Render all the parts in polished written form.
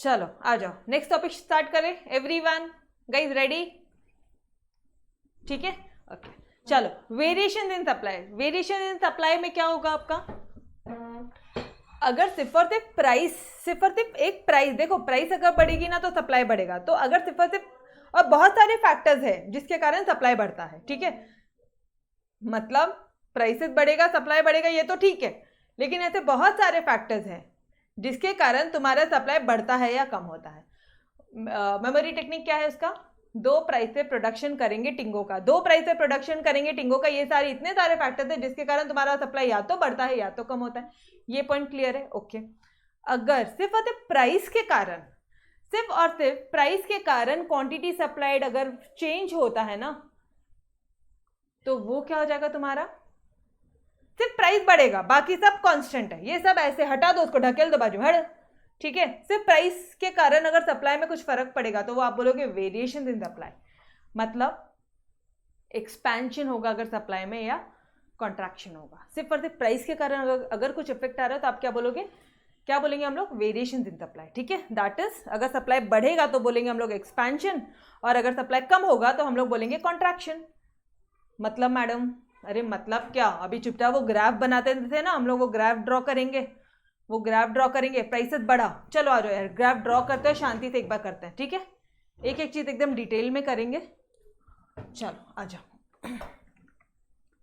चलो आ जाओ, नेक्स्ट टॉपिक स्टार्ट करें। Everyone guys ready? ठीक है, ओके चलो। Variation in supply, variation in supply में क्या होगा आपका? अगर सिर्फ और सिर्फ एक प्राइस, देखो प्राइस अगर बढ़ेगी ना तो सप्लाई बढ़ेगा, तो अगर सिर्फ और सिर्फ, और बहुत सारे फैक्टर्स है जिसके कारण सप्लाई बढ़ता है, ठीक है, मतलब प्राइसेस बढ़ेगा सप्लाई बढ़ेगा ये तो ठीक है, लेकिन ऐसे बहुत सारे फैक्टर्स हैं जिसके कारण तुम्हारा सप्लाई बढ़ता है या कम होता है। मेमोरी टेक्निक क्या है उसका? दो प्राइस से प्रोडक्शन करेंगे टिंगो का, दो प्राइस से प्रोडक्शन करेंगे टिंगो का, ये सारे इतने सारे फैक्टर्स हैं जिसके कारण तुम्हारा सप्लाई या तो बढ़ता है या तो कम होता है। ये पॉइंट क्लियर है? ओके। अगर सिर्फ और सिर्फ प्राइस के कारण, सिर्फ और सिर्फ प्राइस के कारण क्वांटिटी सप्लाइड अगर चेंज होता है ना, तो वो क्या हो जाएगा तुम्हारा? सिर्फ प्राइस बढ़ेगा, बाकी सब कांस्टेंट है, ये सब ऐसे हटा दो, उसको ढकेल दो बाजू, हट, ठीक है। सिर्फ प्राइस के कारण अगर सप्लाई में कुछ फर्क पड़ेगा तो वो आप बोलोगे वेरिएशन इन सप्लाई, मतलब एक्सपेंशन होगा अगर सप्लाई में या कॉन्ट्रैक्शन होगा। सिर्फ और सिर्फ प्राइस के कारण अगर कुछ इफेक्ट आ रहा है तो आप क्या बोलोगे? क्या बोलेंगे हम लोग? वेरिएशन इन सप्लाई, ठीक है। दैट इज, अगर सप्लाई बढ़ेगा तो बोलेंगे हम लोग एक्सपेंशन, और अगर सप्लाई कम होगा तो हम लोग बोलेंगे कॉन्ट्रैक्शन। मतलब मैडम, अरे मतलब क्या, अभी चुपचाप वो ग्राफ बनाते थे ना, हम लोग वो ग्राफ ड्रॉ करेंगे, वो ग्राफ ड्रॉ करेंगे, प्राइसेस बढ़ा, चलो आ जाओ यार ग्राफ ड्रॉ करते हैं, शांति से एक बार करते हैं, ठीक है, एक एक चीज एकदम डिटेल में करेंगे। चलो आ जाओ,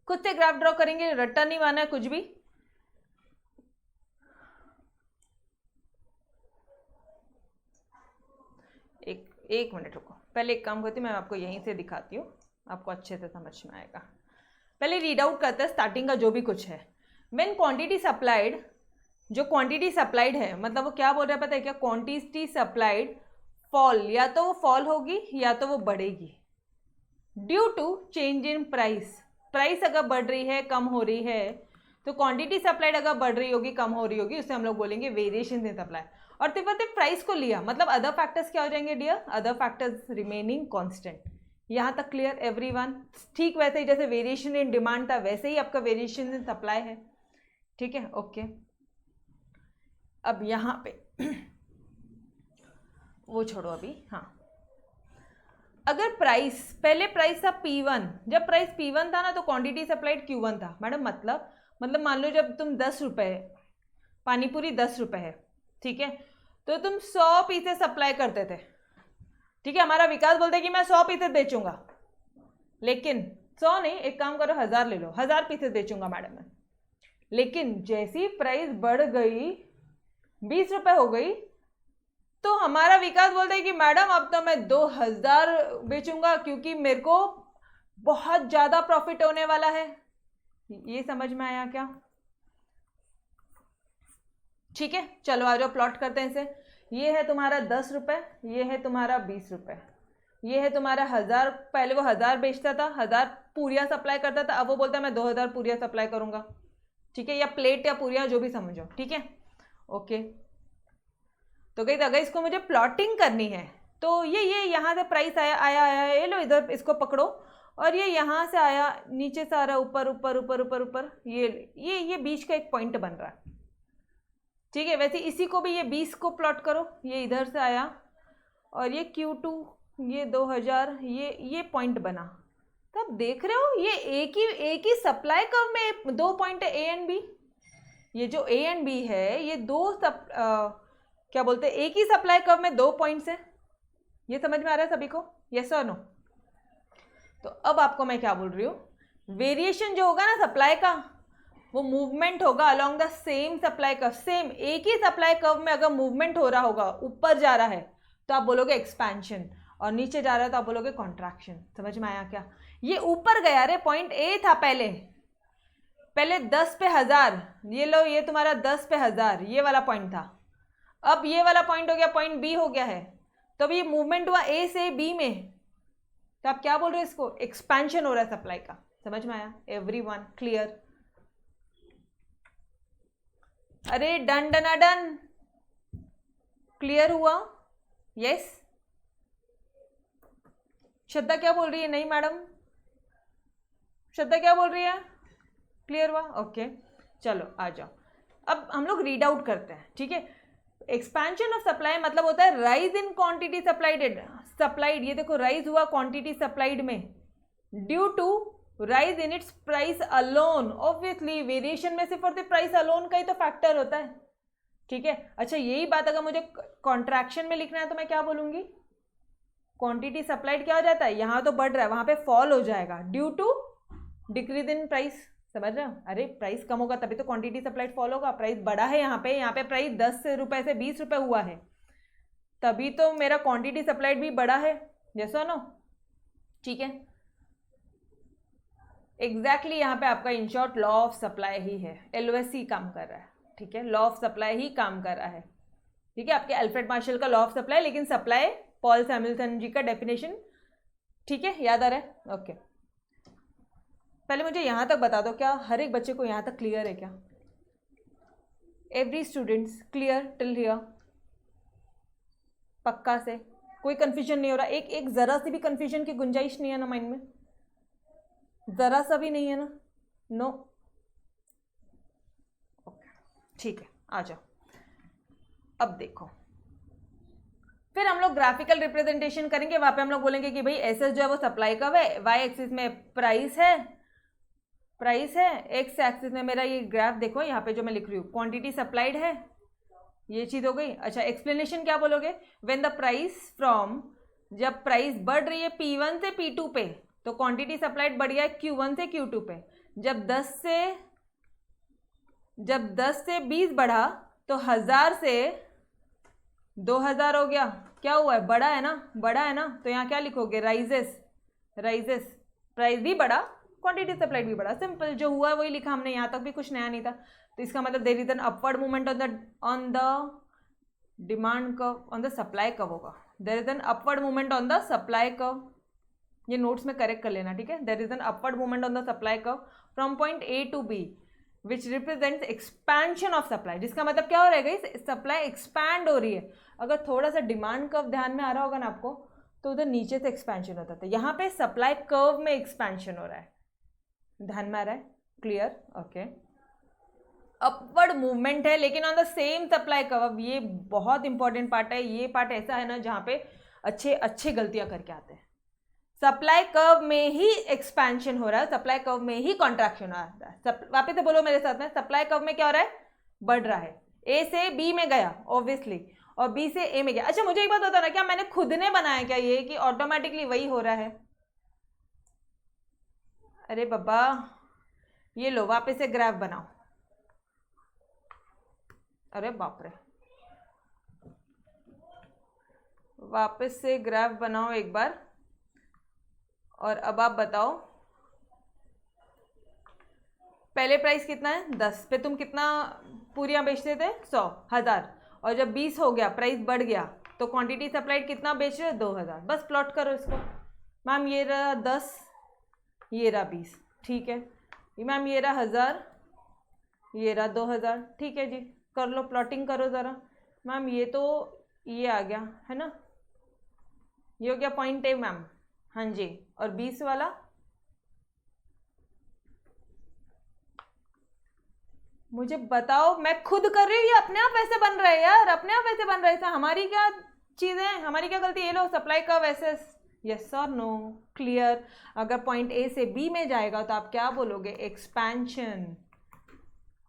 खुद से ग्राफ ड्रॉ करेंगे, रट्टा नहीं माना है कुछ भी। एक मिनट रुको, पहले एक काम करती हूँ, मैं आपको यहीं से दिखाती हूँ, आपको अच्छे से समझ में आएगा। पहले रीड आउट करते हैं स्टार्टिंग का जो भी कुछ है। व्हेन क्वांटिटी सप्लाइड, जो क्वांटिटी सप्लाइड है मतलब वो क्या बोल रहा है पता है क्या? क्वांटिटी सप्लाइड फॉल, या तो वो फॉल होगी या तो वो बढ़ेगी due to change in price. Price अगर बढ़ रही है कम हो रही है, तो क्वांटिटी सप्लाइड अगर बढ़ रही होगी कम हो रही होगी, उसे हम लोग बोलेंगे वेरिएशन इन सप्लाई। और सिर्फ प्राइस को लिया मतलब अदर फैक्टर्स क्या हो जाएंगे dear? Other factors remaining constant. यहाँ तक क्लियर एवरीवन? ठीक वैसे ही जैसे वेरिएशन इन डिमांड था वैसे ही आपका वेरिएशन इन सप्लाई है, ठीक है, ओके। अब यहाँ पे वो छोड़ो अभी, हाँ, अगर प्राइस, पहले प्राइस था P1, जब प्राइस P1 था ना तो क्वांटिटी सप्लाइड Q1 था मैडम। मतलब मान लो जब तुम 10 रुपये, पानीपुरी 10 रुपये है, ठीक है, तो तुम 100 पीसेस सप्लाई करते थे, ठीक है। हमारा विकास बोलते हैं कि मैं 100 पीसेस बेचूंगा, लेकिन 100 नहीं, एक काम करो 1000 ले लो, 1000 पीसेस बेचूंगा मैडम मैं। लेकिन जैसी प्राइस बढ़ गई 20 रुपये हो गई, तो हमारा विकास बोलता है कि मैडम अब तो मैं 2000 बेचूंगा क्योंकि मेरे को बहुत ज्यादा प्रॉफिट होने वाला है। ये समझ में आया क्या? ठीक है, चलो आ जाओ प्लॉट करते हैं इसे। ये है तुम्हारा 10 रुपये, ये है तुम्हारा 20 रुपये, ये है तुम्हारा 1000। पहले वो 1000 बेचता था, 1000 पूरियां सप्लाई करता था, अब वो बोलता है मैं 2000 पूरियां सप्लाई करूंगा, ठीक है, या प्लेट या पूरियां जो भी समझो, ठीक है, ओके। तो गई अगर इसको मुझे प्लॉटिंग करनी है तो ये यहाँ से प्राइस आया आया आया, ये लो इधर इसको पकड़ो, और ये यहाँ से आया नीचे से आ रहा ऊपर ऊपर ऊपर ऊपर ऊपर, ये बीच का एक पॉइंट बन रहा है, ठीक है। वैसे इसी को भी ये 20 को प्लॉट करो, ये इधर से आया और ये Q2, ये 2000, ये पॉइंट बना, तब देख रहे हो ये एक ही सप्लाई कर्व में दो पॉइंट है A एंड B। ये जो A एंड B है ये दो क्या बोलते हैं, एक ही सप्लाई कर्व में दो पॉइंट्स हैं। ये समझ में आ रहा है सभी को? यस और नो? तो अब आपको मैं क्या बोल रही हूँ, वेरिएशन जो होगा ना सप्लाई का, वो मूवमेंट होगा along the same supply curve. Same एक ही सप्लाई कर्व में अगर मूवमेंट हो रहा होगा, ऊपर जा रहा है तो आप बोलोगे एक्सपेंशन, और नीचे जा रहा है तो आप बोलोगे कॉन्ट्रैक्शन। समझ में आया क्या? ये ऊपर गया रे, पॉइंट ए था पहले 10 पे 1000, ये लो ये तुम्हारा 10 पे 1000 ये वाला पॉइंट था, अब ये वाला पॉइंट हो गया, पॉइंट बी हो गया है, तो अब ये मूवमेंट हुआ ए से बी में, तो आप क्या बोल रहे हो इसको? एक्सपेंशन हो रहा है सप्लाई का। समझ में आया एवरीवन? क्लियर? अरे डन डन डन, क्लियर हुआ? यस? श्रद्धा क्या बोल रही है? नहीं मैडम, श्रद्धा क्या बोल रही है? क्लियर हुआ? ओके, चलो आ जाओ, अब हम लोग रीड आउट करते हैं, ठीक है। एक्सपेंशन ऑफ सप्लाई मतलब होता है राइज इन क्वांटिटी सप्लाइड, ये देखो राइज हुआ क्वांटिटी सप्लाइड में due to rise in its price alone. Obviously variation में सिर्फ और सिर्फ प्राइस अलोन का ही तो फैक्टर होता है, ठीक है। अच्छा यही बात अगर मुझे कॉन्ट्रैक्शन में लिखना है तो मैं क्या बोलूंगी, क्वांटिटी सप्लाइड क्या हो जाता है, यहां तो बढ़ रहा है वहां पे फॉल हो जाएगा due to decrease in price. समझ रहे हो, अरे प्राइस कम होगा तभी तो क्वांटिटी सप्लाइड फॉल होगा। प्राइस बढ़ा है यहाँ पे प्राइस 10 रुपए से 20 रुपए हुआ है, तभी तो मेरा क्वांटिटी सप्लाइड भी बढ़ा है। जैसा नो, ठीक है। एग्जैक्टली यहाँ पे आपका in short law of supply ही है, एलओएस काम कर रहा है, ठीक है। लॉ ऑफ सप्लाई ही काम कर रहा है, ठीक है। आपके अल्फ्रेड मार्शल का लॉ ऑफ सप्लाई, लेकिन सप्लाई पॉल सैमुअल्सन जी का डेफिनेशन, ठीक है, याद आ रहा है। ओके, पहले मुझे यहां तक बता दो, क्या हर एक बच्चे को यहां तक क्लियर है क्या? Every students clear till here? पक्का से कोई कंफ्यूजन नहीं हो रहा? एक जरा सी भी कंफ्यूजन की गुंजाइश नहीं है ना माइंड में? जरा सा भी नहीं है ना? नो, ओके, ठीक है, आ जाओ। अब देखो, फिर हम लोग ग्राफिकल रिप्रेजेंटेशन करेंगे। वहां पे हम लोग बोलेंगे कि भाई एसएस जो है वो सप्लाई का है, वाई एक्सिस में प्राइस है, एक्स एक्सिस में मेरा ये ग्राफ देखो, यहाँ पे जो मैं लिख रही हूँ क्वांटिटी सप्लाइड है, ये चीज हो गई। अच्छा एक्सप्लेनेशन क्या बोलोगे, व्हेन द प्राइस फ्रॉम, जब प्राइस बढ़ रही है P1 से P2 पे तो क्वांटिटी सप्लाइड बढ़ गया है Q1 से Q2 पे। जब 10 से 20 बढ़ा तो 1000 से 2000 हो गया। क्या हुआ है, बढ़ा है ना, तो यहाँ क्या लिखोगे, राइजेस, प्राइस भी बढ़ा, क्वांटिटी सप्लाइड भी बढ़ा। सिंपल, जो हुआ है वही लिखा हमने, यहाँ तक भी कुछ नया नहीं था। तो इसका मतलब there is an upward movement on the demand curve, on the supply curve होगा। There is an upward movement on the supply curve, ये नोट्स में करेक्ट कर लेना, ठीक है। There is an upward movement on the supply curve from point A to B which represents expansion of supply, जिसका मतलब क्या हो रहेगा, सप्लाई एक्सपैंड हो रही है। अगर थोड़ा सा डिमांड कर्व ध्यान में आ रहा होगा ना आपको, तो उधर नीचे से एक्सपेंशन होता था, यहाँ पे सप्लाई कर्व में एक्सपेंशन हो रहा है, ध्यान में आ रहा है, क्लियर, ओके। अपवर्ड मूवमेंट है लेकिन on the same supply curve. अब ये बहुत इंपॉर्टेंट पार्ट है, ये पार्ट ऐसा है ना जहाँ पे अच्छे गलतियां करके आते हैं। सप्लाई कर्व में ही एक्सपेंशन हो रहा है, सप्लाई कर्व में ही कॉन्ट्रैक्शन आ रहा है। वापस से बोलो मेरे साथ में, सप्लाई कर्व में क्या हो रहा है, बढ़ रहा है, ए से बी में गया ऑब्वियसली, और बी से ए में गया। अच्छा मुझे एक बात बताना, क्या मैंने खुद ने बनाया क्या ये, कि ऑटोमेटिकली वही हो रहा है? अरे बाबा, ये लो वापस से ग्राफ बनाओ। अरे बाप रे, वापस से ग्राफ बनाओ एक बार, और अब आप बताओ पहले प्राइस कितना है, 10 पे तुम कितना पूरियां बेचते थे, 100, 1000, और जब 20 हो गया प्राइस बढ़ गया तो क्वांटिटी सप्लाइड कितना बेच रहे हो, 2000। बस प्लॉट करो इसको। मैम ये रहा 10, ये रहा 20, ठीक है। मैम ये रहा 1000, ये रहा 2000, ठीक है जी, कर लो प्लॉटिंग करो ज़रा। मैम ये तो ये आ गया है ना, ये हो गया पॉइंट ए मैम, हाँ जी, और 20 वाला मुझे बताओ, मैं खुद कर रही हूँ या अपने आप वैसे बन रहे हैं यार, अपने आप वैसे बन रहे थे, हमारी क्या चीज़ है, हमारी क्या गलती? ये लो सप्लाई का वैसे, यस और नो, क्लियर। अगर पॉइंट ए से बी में जाएगा तो आप क्या बोलोगे, एक्सपेंशन।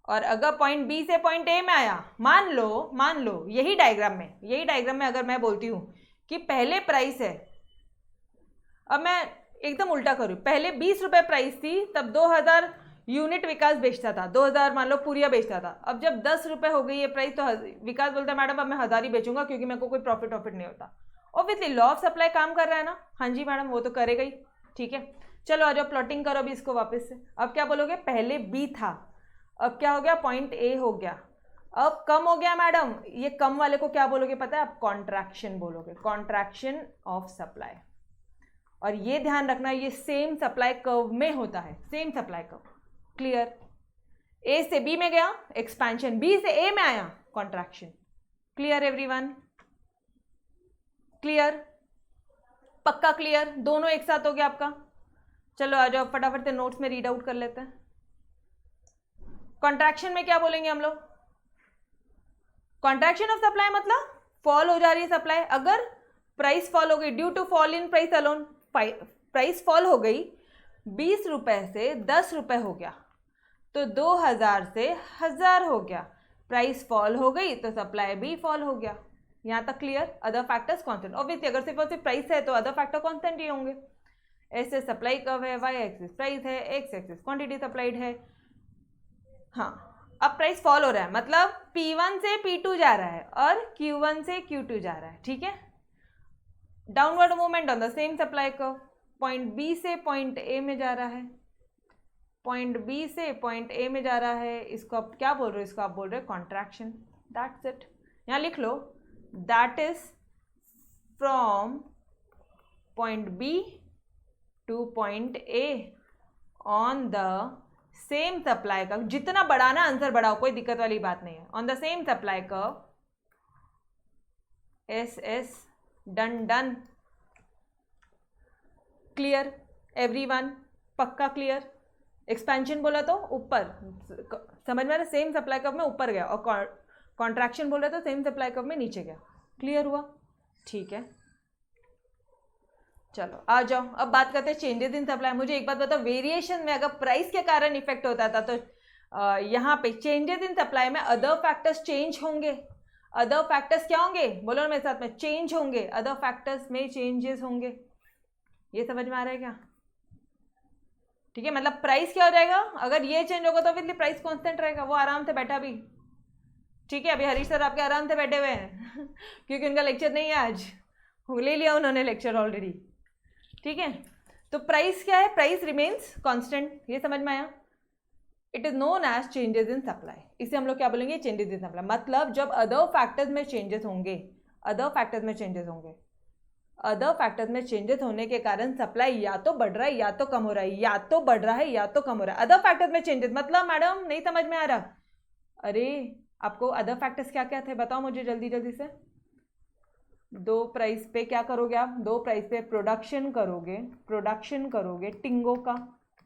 और अगर पॉइंट बी से पॉइंट ए में आया, मान लो यही डायग्राम में अगर मैं बोलती हूँ कि पहले प्राइस है, अब मैं एकदम उल्टा करूँ, पहले 20 रुपए प्राइस थी, तब 2000 यूनिट विकास बेचता था, 2000 मान लो पूरिया बेचता था। अब जब 10 रुपए हो गई ये प्राइस, तो विकास बोलता है मैडम अब मैं 1000 ही बेचूंगा क्योंकि मेरे को कोई प्रॉफिट नहीं होता। ऑब्वियसली लॉ ऑफ सप्लाई काम कर रहा है ना, हाँ जी मैडम वो तो करेगा ही, ठीक है। चलो आ जाओ प्लॉटिंग करो अभी इसको वापस से। अब क्या बोलोगे, पहले बी था, अब क्या हो गया, पॉइंट ए हो गया, अब कम हो गया मैडम, ये कम वाले को क्या बोलोगे पता है, आप कॉन्ट्रैक्शन बोलोगे, कॉन्ट्रैक्शन ऑफ सप्लाई। और ये ध्यान रखना ये सेम सप्लाई कर्व में होता है, सेम सप्लाई कर्व, क्लियर। ए से बी में गया एक्सपेंशन, बी से ए में आया कॉन्ट्रैक्शन, क्लियर एवरीवन, क्लियर, पक्का क्लियर, दोनों एक साथ हो गया आपका। चलो आ जाओ फटाफट से नोट्स में रीड आउट कर लेते हैं। कॉन्ट्रैक्शन में क्या बोलेंगे हम लोग, कॉन्ट्रैक्शन ऑफ सप्लाई मतलब फॉल हो जा रही है सप्लाई। अगर प्राइस फॉल हो गई due to fall in price alone, price fall हो गई 20 रुपए से 10 रुपए हो गया, तो 2000 से 1000 हो गया। प्राइस फॉल हो गई तो सप्लाई भी फॉल हो गया। यहाँ तक clear? Other factors constant. Obviously अगर सिर्फ और सिर्फ प्राइस है तो अदर फैक्टर कांस्टेंट ही होंगे। ऐसे सप्लाई कर्व है, वाई एक्सिस प्राइस है, एक्स एक्सिस क्वांटिटी सप्लाइड है। हाँ, अब प्राइस फॉल हो रहा है मतलब P1 से P2 जा रहा है और Q1 से Q2 जा रहा है, ठीक है। Downward movement on the same supply curve, point B से पॉइंट ए में जा रहा है, पॉइंट बी से पॉइंट ए में जा रहा है। इसको आप क्या बोल रहे हो? इसको आप बोल रहे हो कॉन्ट्रैक्शन। That's it. यहाँ लिख लो, that is from point B to point A on the same supply curve. जितना बढ़ाना आंसर बढ़ाओ, कोई दिक्कत वाली बात नहीं है। On the same supply curve, S S, done done, clear everyone, पक्का क्लियर। एक्सपेंशन बोला तो ऊपर, समझ में आ रहा? सेम सप्लाई कर्व में ऊपर गया, और कॉन्ट्रैक्शन बोल रहा तो सेम सप्लाई कर्व में नीचे गया। क्लियर हुआ? ठीक है, चलो आ जाओ। अब बात करते हैं चेंजेस इन सप्लाई। मुझे एक बात बताओ, वेरिएशन में अगर प्राइस के कारण इफेक्ट होता था तो यहाँ पे चेंजेस इन सप्लाई में अदर फैक्टर्स चेंज होंगे। अदर फैक्टर्स क्या होंगे? बोलो ना मेरे साथ में, चेंज होंगे। अदर फैक्टर्स में चेंजेस होंगे। ये समझ में आ रहा है क्या? ठीक है, मतलब प्राइस क्या हो जाएगा? अगर ये चेंज होगा तो फिर प्राइस कांस्टेंट रहेगा। वो आराम से बैठा भी, ठीक है। अभी हरीश सर आपके आराम से बैठे हुए हैं क्योंकि उनका लेक्चर नहीं है आज, ले लिया उन्होंने लेक्चर ऑलरेडी, ठीक है। तो प्राइस क्या है? Price remains constant. ये समझ में आया? It is known as changes in supply. इसे हम लोग क्या बोलेंगे? Changes in supply. मतलब जब अदर फैक्टर्स में चेंजेस होंगे, अदर फैक्टर्स में चेंजेस होंगे, अदर फैक्टर्स में चेंजेस होने के कारण सप्लाई या तो बढ़ रहा है या तो कम हो रहा है, या तो बढ़ रहा है या तो कम हो रहा है। अदर फैक्टर्स में चेंजेस मतलब मैडम नहीं समझ में आ रहा? अरे आपको अदर फैक्टर्स क्या क्या थे बताओ मुझे जल्दी जल्दी से। दो प्राइस पे क्या करोगे आप? दो प्राइस पे प्रोडक्शन करोगे, प्रोडक्शन करोगे टिंगो का,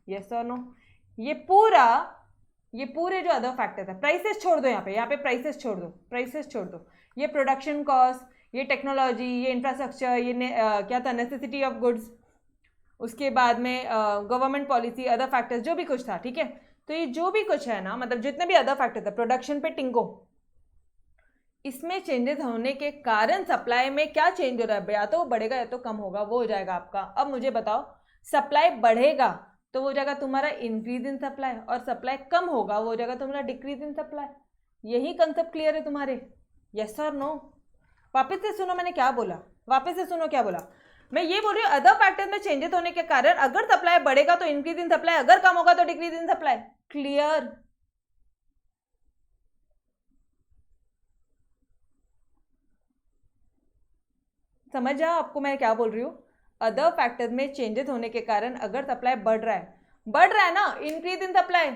यस और नो। ये पूरे जो अदर फैक्टर्स है, प्राइसेस छोड़ दो, यहाँ पे प्राइसेस छोड़ दो, प्राइसेस छोड़ दो। ये प्रोडक्शन कॉस्ट, ये टेक्नोलॉजी, ये इंफ्रास्ट्रक्चर, ये क्या था, नेसेसिटी ऑफ गुड्स, उसके बाद में गवर्नमेंट पॉलिसी, अदर फैक्टर्स, जो भी कुछ था, ठीक है। तो ये जो भी कुछ है ना, मतलब जितने भी अदर फैक्टर्स है, प्रोडक्शन पे टिंगो, इसमें चेंजेस होने के कारण सप्लाई में क्या चेंज हो रहा है? या तो बढ़ेगा या तो कम होगा, वो हो जाएगा आपका। अब मुझे बताओ, सप्लाई बढ़ेगा तो वो हो जाएगा तुम्हारा इंक्रीज इन सप्लाई, और सप्लाई कम होगा वो हो जाएगा तुम्हारा डिक्रीज इन सप्लाई। यही कंसेप्ट क्लियर है तुम्हारे? यस और नो? वापस से सुनो मैंने क्या बोला, वापस से सुनो क्या बोला। मैं ये बोल रही हूँ, अदर फैक्टर्स में चेंजेस होने के कारण अगर सप्लाई बढ़ेगा तो इंक्रीज इन सप्लाई, अगर कम होगा तो डिक्रीज इन सप्लाई। क्लियर? समझ जाओ आपको मैं क्या बोल रही हूँ। अदर फैक्टर्स में चेंजेस होने के कारण अगर सप्लाई बढ़ रहा है ना, इंक्रीज इन सप्लाई,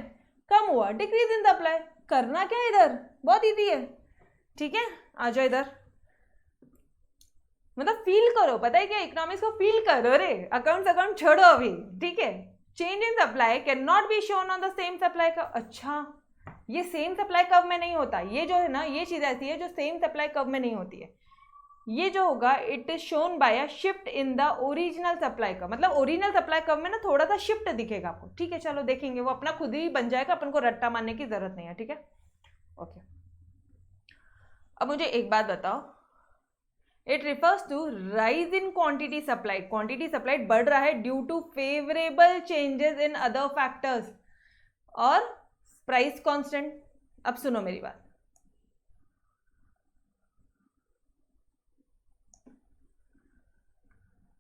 कम हुआ डिक्रीज इन सप्लाई। करना क्या इधर? बहुत इजी है, ठीक है। आ जाओ इधर, मतलब फील करो, पता है क्या, इकोनॉमिक्स को फील करो रे। अकाउंट छोड़ो अभी, ठीक है। Change in supply can not be shown on the same supply curve. अच्छा, ये सेम सप्लाई कर्व में नहीं होता। ये जो है ना, ये चीज ऐसी है जो सेम सप्लाई कर्व में नहीं होती है। ये जो होगा, it is shown by a shift in the original supply curve. मतलब ओरिजिनल सप्लाई कर्व में ना थोड़ा सा शिफ्ट दिखेगा आपको, ठीक है। चलो देखेंगे, वो अपना खुद ही बन जाएगा, अपन को रट्टा मारने की जरूरत नहीं है, ठीक है। ओके, अब मुझे एक बात बताओ, it refers to rise in quantity supplied. Quantity supplied बढ़ रहा है due to favourable changes in other factors और प्राइस कांस्टेंट। अब सुनो मेरी बात,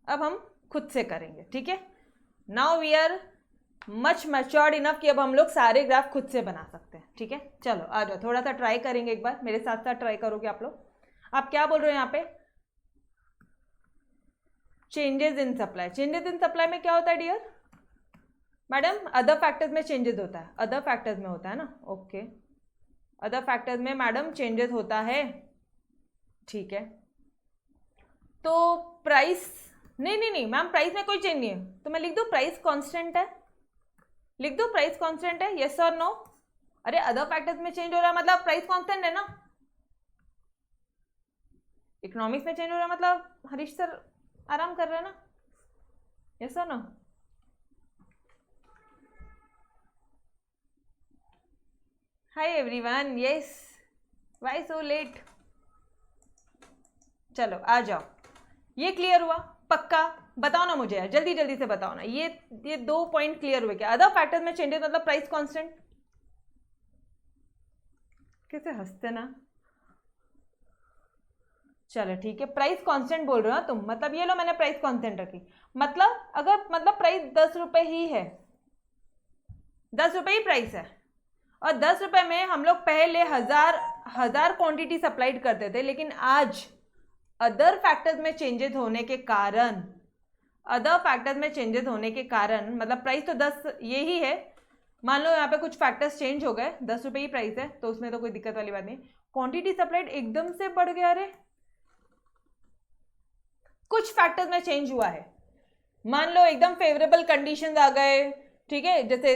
अब हम खुद से करेंगे, ठीक है। Now we are much matured enough कि अब हम लोग सारे ग्राफ खुद से बना सकते हैं, ठीक है। चलो आ जाओ, थोड़ा सा ट्राई करेंगे, एक बार मेरे साथ साथ ट्राई करोगे आप लोग। आप क्या बोल रहे हो यहाँ पे? Changes in supply. Changes in supply में क्या होता है डियर? मैडम अदर फैक्टर्स में चेंजेस होता है, अदर फैक्टर्स में होता है ना, ओके। अदर फैक्टर्स में मैडम चेंजेस होता है, ठीक है। तो प्राइस, नहीं मैम, प्राइस में कोई चेंज नहीं है, तो मैं लिख दूं प्राइस कांस्टेंट है, लिख दो प्राइस कांस्टेंट है, यस और नो? अरे अदर फैक्टर्स में चेंज हो रहा है मतलब प्राइस कांस्टेंट है ना, इकोनॉमिक्स में चेंज हो रहा है मतलब हरीश सर आराम कर रहे हैं ना, यस और no? Hi everyone, yes, why so late? चलो आ जाओ, ये क्लियर हुआ पक्का? बताओ ना मुझे यार, जल्दी जल्दी से बताओ ना, ये 2 पॉइंट क्लियर हुए क्या? अदर फैक्टर्स में चेंजेस मतलब प्राइस कांस्टेंट। कैसे हंसते ना। चलो ठीक है, प्राइस कांस्टेंट बोल रहे हो तुम, मतलब ये लो मैंने प्राइस कांस्टेंट रखी, मतलब अगर मतलब प्राइस 10 रुपए ही है, 10 रुपए ही प्राइस है, और 10 रुपए में हम लोग पहले हजार क्वांटिटी सप्लाइड करते थे, लेकिन आज अदर फैक्टर्स में चेंजेस होने के कारण, मतलब प्राइस तो 10 ये ही है, मान लो यहाँ पे कुछ फैक्टर्स चेंज हो गए, 10 रुपए ही प्राइस है तो उसमें तो कोई दिक्कत वाली बात नहीं, क्वांटिटी सप्लाइड एकदम से बढ़ गया रे, कुछ फैक्टर्स में चेंज हुआ है, मान लो एकदम फेवरेबल कंडीशंस आ गए, ठीक है, जैसे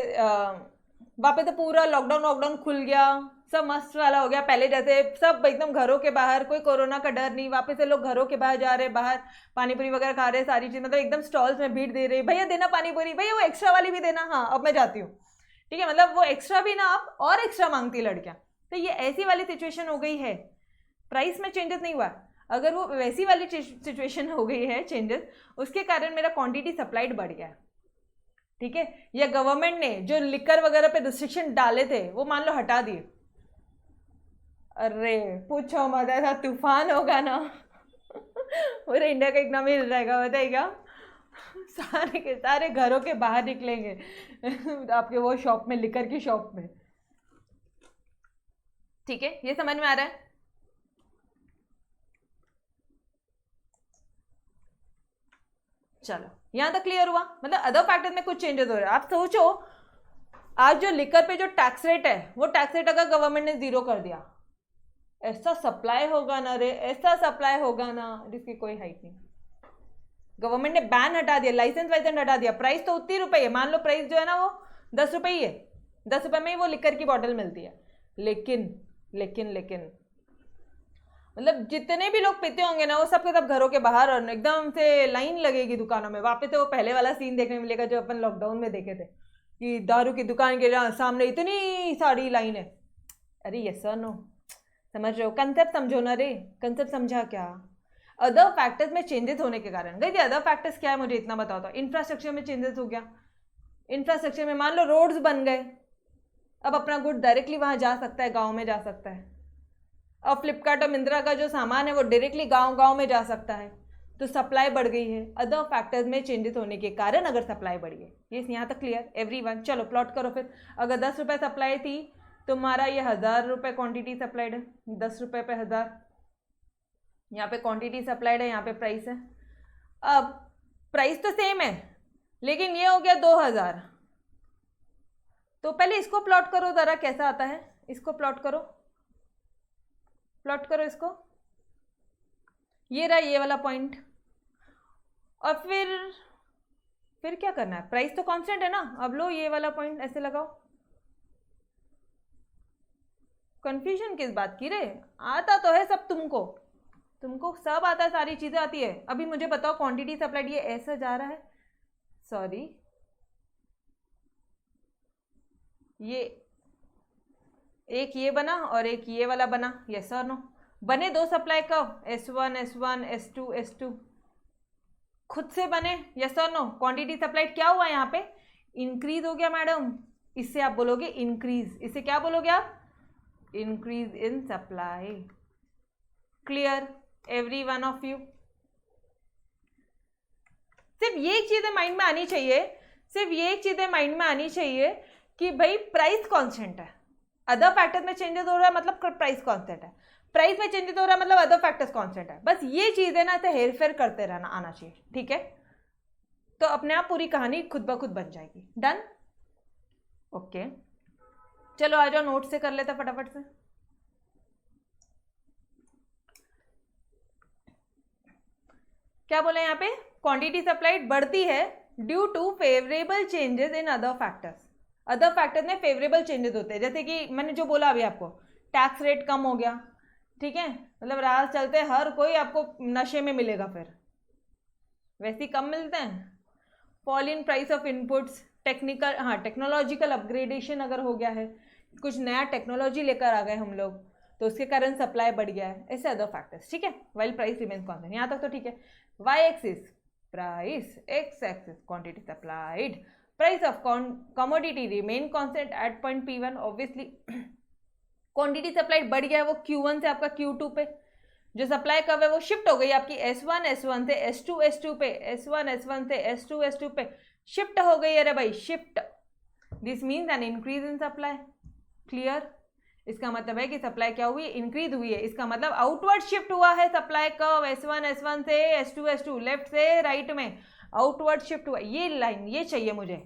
वहाँ पे तो पूरा लॉकडाउन खुल गया, सब मस्त वाला हो गया, पहले जैसे सब एकदम घरों के बाहर, कोई कोरोना का डर नहीं, वापस से लोग घरों के बाहर जा रहे, बाहर पानी पूरी वगैरह खा रहे, सारी चीज मतलब एकदम स्टॉल्स में भीड़ दे रही, भैया देना पानी पूरी, भैया वो एक्स्ट्रा वाली भी देना, हाँ अब मैं जाती हूँ, ठीक है, मतलब वो एक्स्ट्रा भी ना आप और एक्स्ट्रा मांगती लड़कियां, तो ये ऐसी वाली सिचुएशन हो गई है, प्राइस में चेंजेस नहीं हुआ, अगर वो वैसी वाली सिचुएशन हो गई है चेंजेस, उसके कारण मेरा क्वांटिटी सप्लाइड बढ़ गया, ठीक है, या गवर्नमेंट ने जो लिकर वगैरह पे रिस्ट्रिक्शन डाले थे वो मान लो हटा दिए, अरे पूछो मत, ऐसा तूफान होगा ना पूरे इंडिया का इकोनॉमी हिल जाएगा, बताइएगा, सारे के सारे घरों के बाहर निकलेंगे आपके वो शॉप में, लिकर की शॉप में, ठीक है, ये समझ में आ रहा है? चलो यहां तक क्लियर हुआ, मतलब अदर फैक्टर में कुछ चेंजेस हो रहे हैं, आप सोचो आज जो लिकर पे जो टैक्स रेट है, वो टैक्स रेट अगर गवर्नमेंट ने 0 कर दिया, ऐसा सप्लाई होगा ना रे, ऐसा सप्लाई होगा ना जिसकी कोई हाइट नहीं, गवर्नमेंट ने बैन हटा दिया, लाइसेंस वाइसेंस हटा दिया, प्राइस तो उतनी रुपए है, मान लो प्राइस जो है ना वो 10 रुपए ही है, 10 रुपए में ही वो लिकर की बॉटल मिलती है, लेकिन लेकिन लेकिन मतलब जितने भी लोग पीते होंगे ना वो सब के सब घरों के बाहर, और एकदम से लाइन लगेगी दुकानों में, वापस से वो पहले वाला सीन देखने मिलेगा जो अपन लॉकडाउन में देखे थे, कि दारू की दुकान के सामने इतनी सारी लाइन है, अरे यस सर नो, समझ रहे हो कंसेप्ट? समझो ना रे, कंसेप्ट समझा क्या? अदर फैक्टर्स में चेंजेस होने के कारण, गई अदर फैक्टर्स क्या है मुझे इतना बताओ, तो इंफ्रास्ट्रक्चर में चेंजेस हो गया, इंफ्रास्ट्रक्चर में मान लो रोड्स बन गए, अब अपना गुड डायरेक्टली वहां जा सकता है, गाँव में जा सकता है, अब फ्लिपकार्ट और मिंत्रा का जो सामान है वो डायरेक्टली गांव में जा सकता है, तो सप्लाई बढ़ गई है, अदर फैक्टर्स में चेंजेस होने के कारण अगर सप्लाई बढ़ी है, ये यहाँ तक क्लियर एवरीवन? चलो प्लॉट करो फिर, अगर 10 रुपये सप्लाई थी तुम्हारा, ये 1000 रुपये क्वांटिटी सप्लाइड है, 10 रुपये पे 1000, यहाँ पे क्वांटिटी सप्लाइड है, यहाँ पे प्राइस है, अब प्राइस तो सेम है लेकिन ये हो गया 2000, तो पहले इसको प्लॉट करो जरा कैसा आता है, इसको प्लॉट करो, प्लॉट करो इसको, ये रहा ये वाला पॉइंट, और फिर क्या करना है, प्राइस तो कांस्टेंट है ना, अब लो ये वाला पॉइंट ऐसे लगाओ, कंफ्यूजन किस बात की रे, आता तो है सब, तुमको सब आता है, सारी चीजें आती है, अभी मुझे बताओ क्वांटिटी सप्लाइड ये ऐसा जा रहा है, सॉरी ये एक ये बना और एक ये वाला बना, यस और नो? बने दो सप्लाई कब, S1 S1 S2 S2 खुद से बने, यस और नो? क्वांटिटी सप्लाइड क्या हुआ यहाँ पे, इंक्रीज हो गया मैडम, इससे आप बोलोगे इंक्रीज, इससे क्या बोलोगे आप, increase in supply, clear every one of you? सिर्फ ये चीजें माइंड में आनी चाहिए, सिर्फ ये चीजें माइंड में आनी चाहिए कि भाई प्राइस कांस्टेंट है, अदर फैक्टर्स में चेंजेस हो रहा है मतलब प्राइस कांस्टेंट है, प्राइस में चेंजेस हो रहा है मतलब अदर फैक्टर्स कांस्टेंट है, बस ये चीजें ना ऐसे हेर फेर करते रहना आना चाहिए, ठीक है? तो अपने आप पूरी कहानी खुद ब खुद बन जाएगी, डन? ओके चलो आ जाओ, नोट से कर लेते फटाफट से, क्या बोला यहाँ पे, क्वांटिटी सप्लाइड बढ़ती है due to favourable changes in other factors, other factors में फेवरेबल चेंजेस होते हैं, जैसे कि मैंने जो बोला अभी आपको, टैक्स रेट कम हो गया, ठीक है, मतलब राह चलते हर कोई आपको नशे में मिलेगा, फिर वैसे ही कम मिलते हैं। Fall in price of inputs, technical, हाँ टेक्नोलॉजिकल अपग्रेडेशन अगर हो गया है, कुछ नया टेक्नोलॉजी लेकर आ गए हम लोग, तो उसके कारण सप्लाई बढ़ गया है, ऐसे अदर फैक्टर्स। ठीक है, वाइल प्राइस रिमेन्स कांस्टेंट, यहाँ तक तो ठीक है। Y axis price, X axis quantity supplied, price of commodity remain constant at point P1। Obviously quantity supplied बढ़ गया है, वो Q1 से आपका Q2 पे, जो सप्लाई कब है वो शिफ्ट हो गई आपकी S1 से S2 पे, S1 से S2 पे शिफ्ट हो गई। अरे भाई shift, this means an increase in supply. Clear, इसका मतलब है कि सप्लाई क्या हुई, इंक्रीज हुई है। इसका मतलब आउटवर्ड शिफ्ट हुआ है सप्लाई कर्व, S1 से S2 लेफ्ट से राइट में आउटवर्ड शिफ्ट हुआ। ये लाइन ये चाहिए मुझे,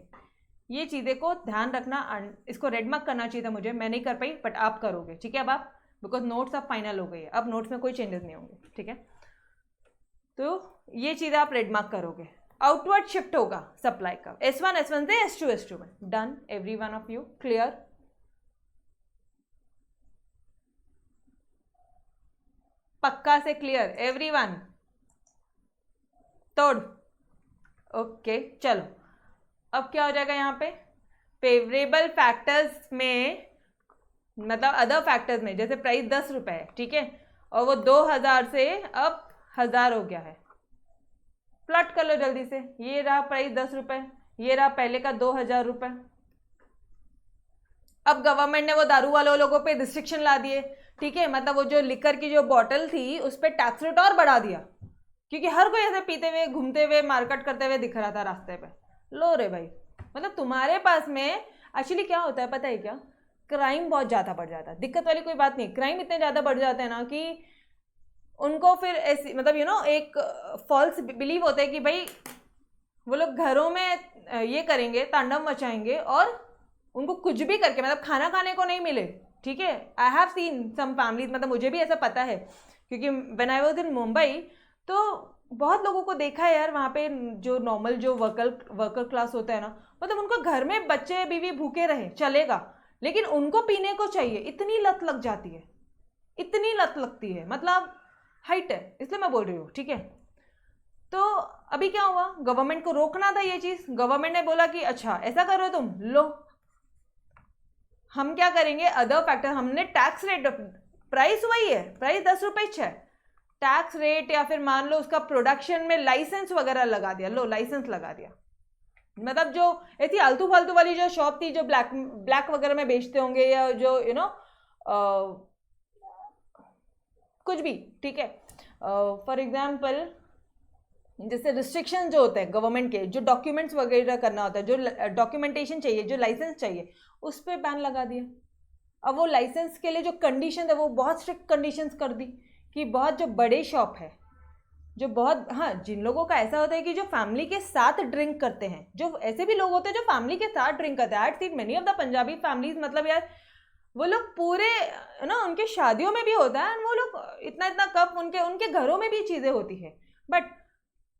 ये चीज़ें को ध्यान रखना, इसको रेड मार्क करना चाहिए था मुझे, मैं नहीं कर पाई बट आप करोगे। ठीक है, अब आप, बिकॉज नोट्स अब फाइनल हो गई है, अब नोट्स में कोई चेंजेस नहीं होंगे। ठीक है, तो ये चीज़ आप रेड मार्क करोगे, आउटवर्ड शिफ्ट होगा सप्लाई का S1 से S2 में। Done every one of you, clear? पक्का से क्लियर एवरी वन? तोड़, ओके चलो। अब क्या हो जाएगा यहाँ पे, फेवरेबल फैक्टर्स में, मतलब अदर फैक्टर्स में, जैसे प्राइस 10 रुपए है, ठीक है, और वो 2000 से अब 1000 हो गया है। प्लॉट कर लो जल्दी से, ये रहा प्राइस 10 रुपए, ये रहा पहले का 2000 रुपए। अब गवर्नमेंट ने वो दारू वाले लोगों पे रिस्ट्रिक्शन ला दिए, ठीक है, मतलब वो जो लिकर की जो बॉटल थी उस पर टैक्स रेट और बढ़ा दिया, क्योंकि हर कोई ऐसे पीते हुए घूमते हुए मार्केट करते हुए दिख रहा था रास्ते पे। लो रे भाई, मतलब तुम्हारे पास में एक्चुअली क्या होता है पता है क्या, क्राइम बहुत ज़्यादा बढ़ जाता है। दिक्कत वाली कोई बात नहीं, क्राइम इतने ज़्यादा बढ़ जाते हैं ना कि उनको फिर ऐसी, मतलब एक फॉल्स बिलीव होता है कि भाई वो लोग घरों में ये करेंगे, तांडव मचाएंगे और उनको कुछ भी करके, मतलब खाना खाने को नहीं मिले। ठीक है, I have seen some families, मतलब मुझे भी ऐसा पता है, क्योंकि when I was in Mumbai तो बहुत लोगों को देखा है यार, वहाँ पे जो नॉर्मल जो वर्कर क्लास होता है ना, मतलब उनको घर में बच्चे बीवी भूखे रहे चलेगा, लेकिन उनको पीने को चाहिए, इतनी लत लग जाती है, इतनी लत लगती है, मतलब हाइट है, इसलिए मैं बोल रही हूँ। ठीक है, तो अभी क्या हुआ, गवर्नमेंट को रोकना था ये चीज़, गवर्नमेंट ने बोला कि अच्छा ऐसा कर रहे हो तुम, लो हम क्या करेंगे, अदर फैक्टर, हमने टैक्स रेट, प्राइस वही है, प्राइस 10 रुपये है, टैक्स रेट या फिर मान लो उसका प्रोडक्शन में लाइसेंस वगैरह लगा दिया, लो लाइसेंस लगा दिया। मतलब जो ऐसी आलतू फालतू वाली जो शॉप थी, जो ब्लैक वगैरह में बेचते होंगे, या जो कुछ भी, ठीक है, फॉर एग्जाम्पल जैसे रिस्ट्रिक्शन जो होते हैं गवर्नमेंट के, जो डॉक्यूमेंट्स वगैरह करना होता है, जो डॉक्यूमेंटेशन चाहिए, जो लाइसेंस चाहिए, उस पर बैन लगा दिया। अब वो लाइसेंस के लिए जो कंडीशन है वो बहुत स्ट्रिक्ट कंडीशंस कर दी, कि बहुत जो बड़े शॉप है, जो बहुत, हाँ जिन लोगों का ऐसा होता है कि जो फैमिली के साथ ड्रिंक करते हैं, जो ऐसे भी लोग होते हैं जो फैमिली के साथ ड्रिंक करते हैं, आई have seen many of the Punjabi families, मतलब यार वो लोग पूरे उनके शादियों में भी होता है, वो लोग इतना इतना कप, उनके घरों में भी चीज़ें होती है, बट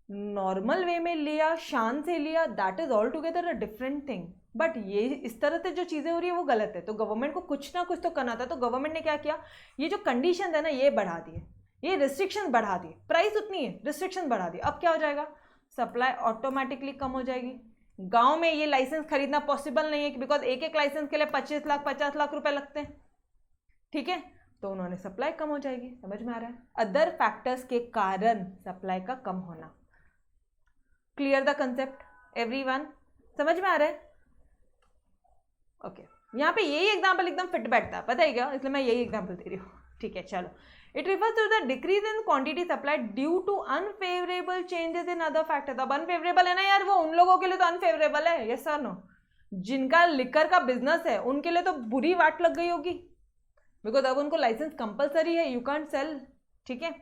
नॉर्मल वे में लिया, शान से लिया, that is all together a different thing. But ये इस तरह से जो चीज़ें हो रही है वो गलत है, तो गवर्नमेंट को कुछ ना कुछ तो करना था। तो गवर्नमेंट ने क्या किया, ये जो कंडीशन है ना ये बढ़ा दिए, ये रिस्ट्रिक्शन बढ़ा दिए, प्राइस उतनी है, रिस्ट्रिक्शन बढ़ा दिए। अब क्या हो जाएगा, सप्लाई ऑटोमेटिकली कम हो जाएगी। गांव में ये लाइसेंस खरीदना पॉसिबल नहीं है, बिकॉज एक एक लाइसेंस के लिए 25 लाख 50 लाख रुपए लगते हैं। ठीक है, तो उन्होंने सप्लाई कम हो जाएगी। समझ में आ रहा है, अदर फैक्टर्स के कारण सप्लाई का कम होना। क्लियर द कंसेप्ट एवरीवन, समझ में आ रहा है? ओके, यहाँ पे यही एग्जांपल एकदम फिट बैठता है, पता है क्या, इसलिए मैं यही एग्जांपल दे रही हूँ। ठीक है चलो, it refers to the decrease in quantity supply due to unfavourable changes in other factor. अब अनफेवरेबल है ना यार, वो उन लोगों के लिए तो अनफेवरेबल है, यस सर नो, जिनका लिकर का बिजनेस है उनके लिए तो बुरी वाट लग गई होगी, बिकॉज अब उनको लाइसेंस कंपलसरी है, यू कांट सेल। ठीक है,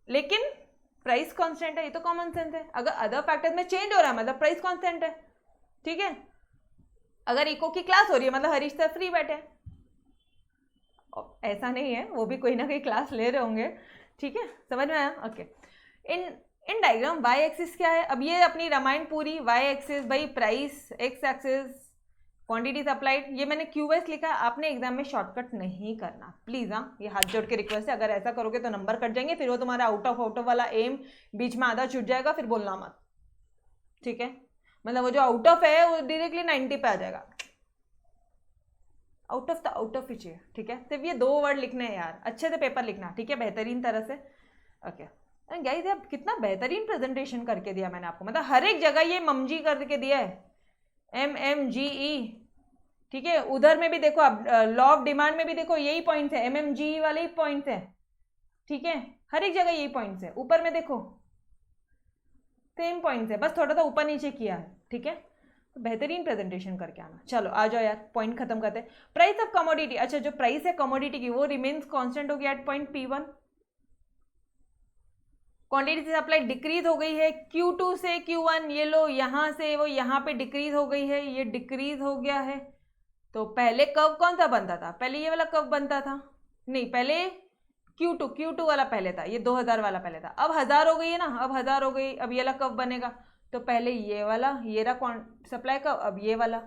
लेकिन प्राइस कांस्टेंट है, ये तो कॉमन सेंस है। अगर अदर फैक्टर्स में चेंज हो रहा है मतलब प्राइस कांस्टेंट है। ठीक है, अगर इको की क्लास हो रही है मतलब हरीश सर फ्री बैठे, ऐसा नहीं है, वो भी कोई ना कोई क्लास ले रहे होंगे। ठीक है, समझ में आया? Okay, in diagram Y axis क्या है, अब ये अपनी रामायण पूरी, वाई एक्सिस भाई price, X axis quantity supplied, ये मैंने क्यूएस लिखा, आपने एग्जाम में शॉर्टकट नहीं करना प्लीज। हाँ, ये हाथ जोड़ के रिक्वेस्ट है, अगर ऐसा करोगे तो नंबर कट जाएंगे, फिर वो तुम्हारा आउट ऑफ वाला एम बीच में आधा छूट जाएगा, फिर बोलना मत, ठीक है। मतलब वो जो आउट ऑफ है वो डायरेक्टली 90 पे आ जाएगा, आउट ऑफ ही चाहिए, ठीक है। सिर्फ ये 2 वर्ड लिखने हैं यार, अच्छे से पेपर लिखना, ठीक है, बेहतरीन तरह से। ओके गाइस, यार कितना बेहतरीन प्रेजेंटेशन करके दिया मैंने आपको, मतलब हर एक जगह ये ममजी करके दिया है, MMGE, ठीक है। उधर में भी देखो, आप लॉ ऑफ डिमांड में भी देखो यही पॉइंट्स है, MMGE वाले ही पॉइंट्स है, ठीक है। हर एक जगह यही पॉइंट्स है, ऊपर में देखो सेम पॉइंट्स है, बस थोड़ा सा ऊपर नीचे किया है, ठीक है। तो बेहतरीन प्रेजेंटेशन करके आना। चलो आ जाओ यार, पॉइंट खत्म करते हैं। प्राइस ऑफ कमोडिटी, अच्छा जो प्राइस है कमोडिटी की वो रिमेन्स कांस्टेंट हो गया at point P1। Quantity supply decrease हो गई है Q2 से Q1, ये लो यहाँ से वो यहाँ पे डिक्रीज हो गई है, ये डिक्रीज हो गया है। तो पहले कर्व कौन सा बनता था, पहले ये वाला कर्व बनता था, नहीं पहले Q2 वाला पहले था, ये 2000 वाला पहले था, अब 1000 हो गई है ना, अब 1000 हो गई, अब ये वाला कर्व बनेगा। तो पहले ये वाला, ये रहा सप्लाई का, अब ये वाला,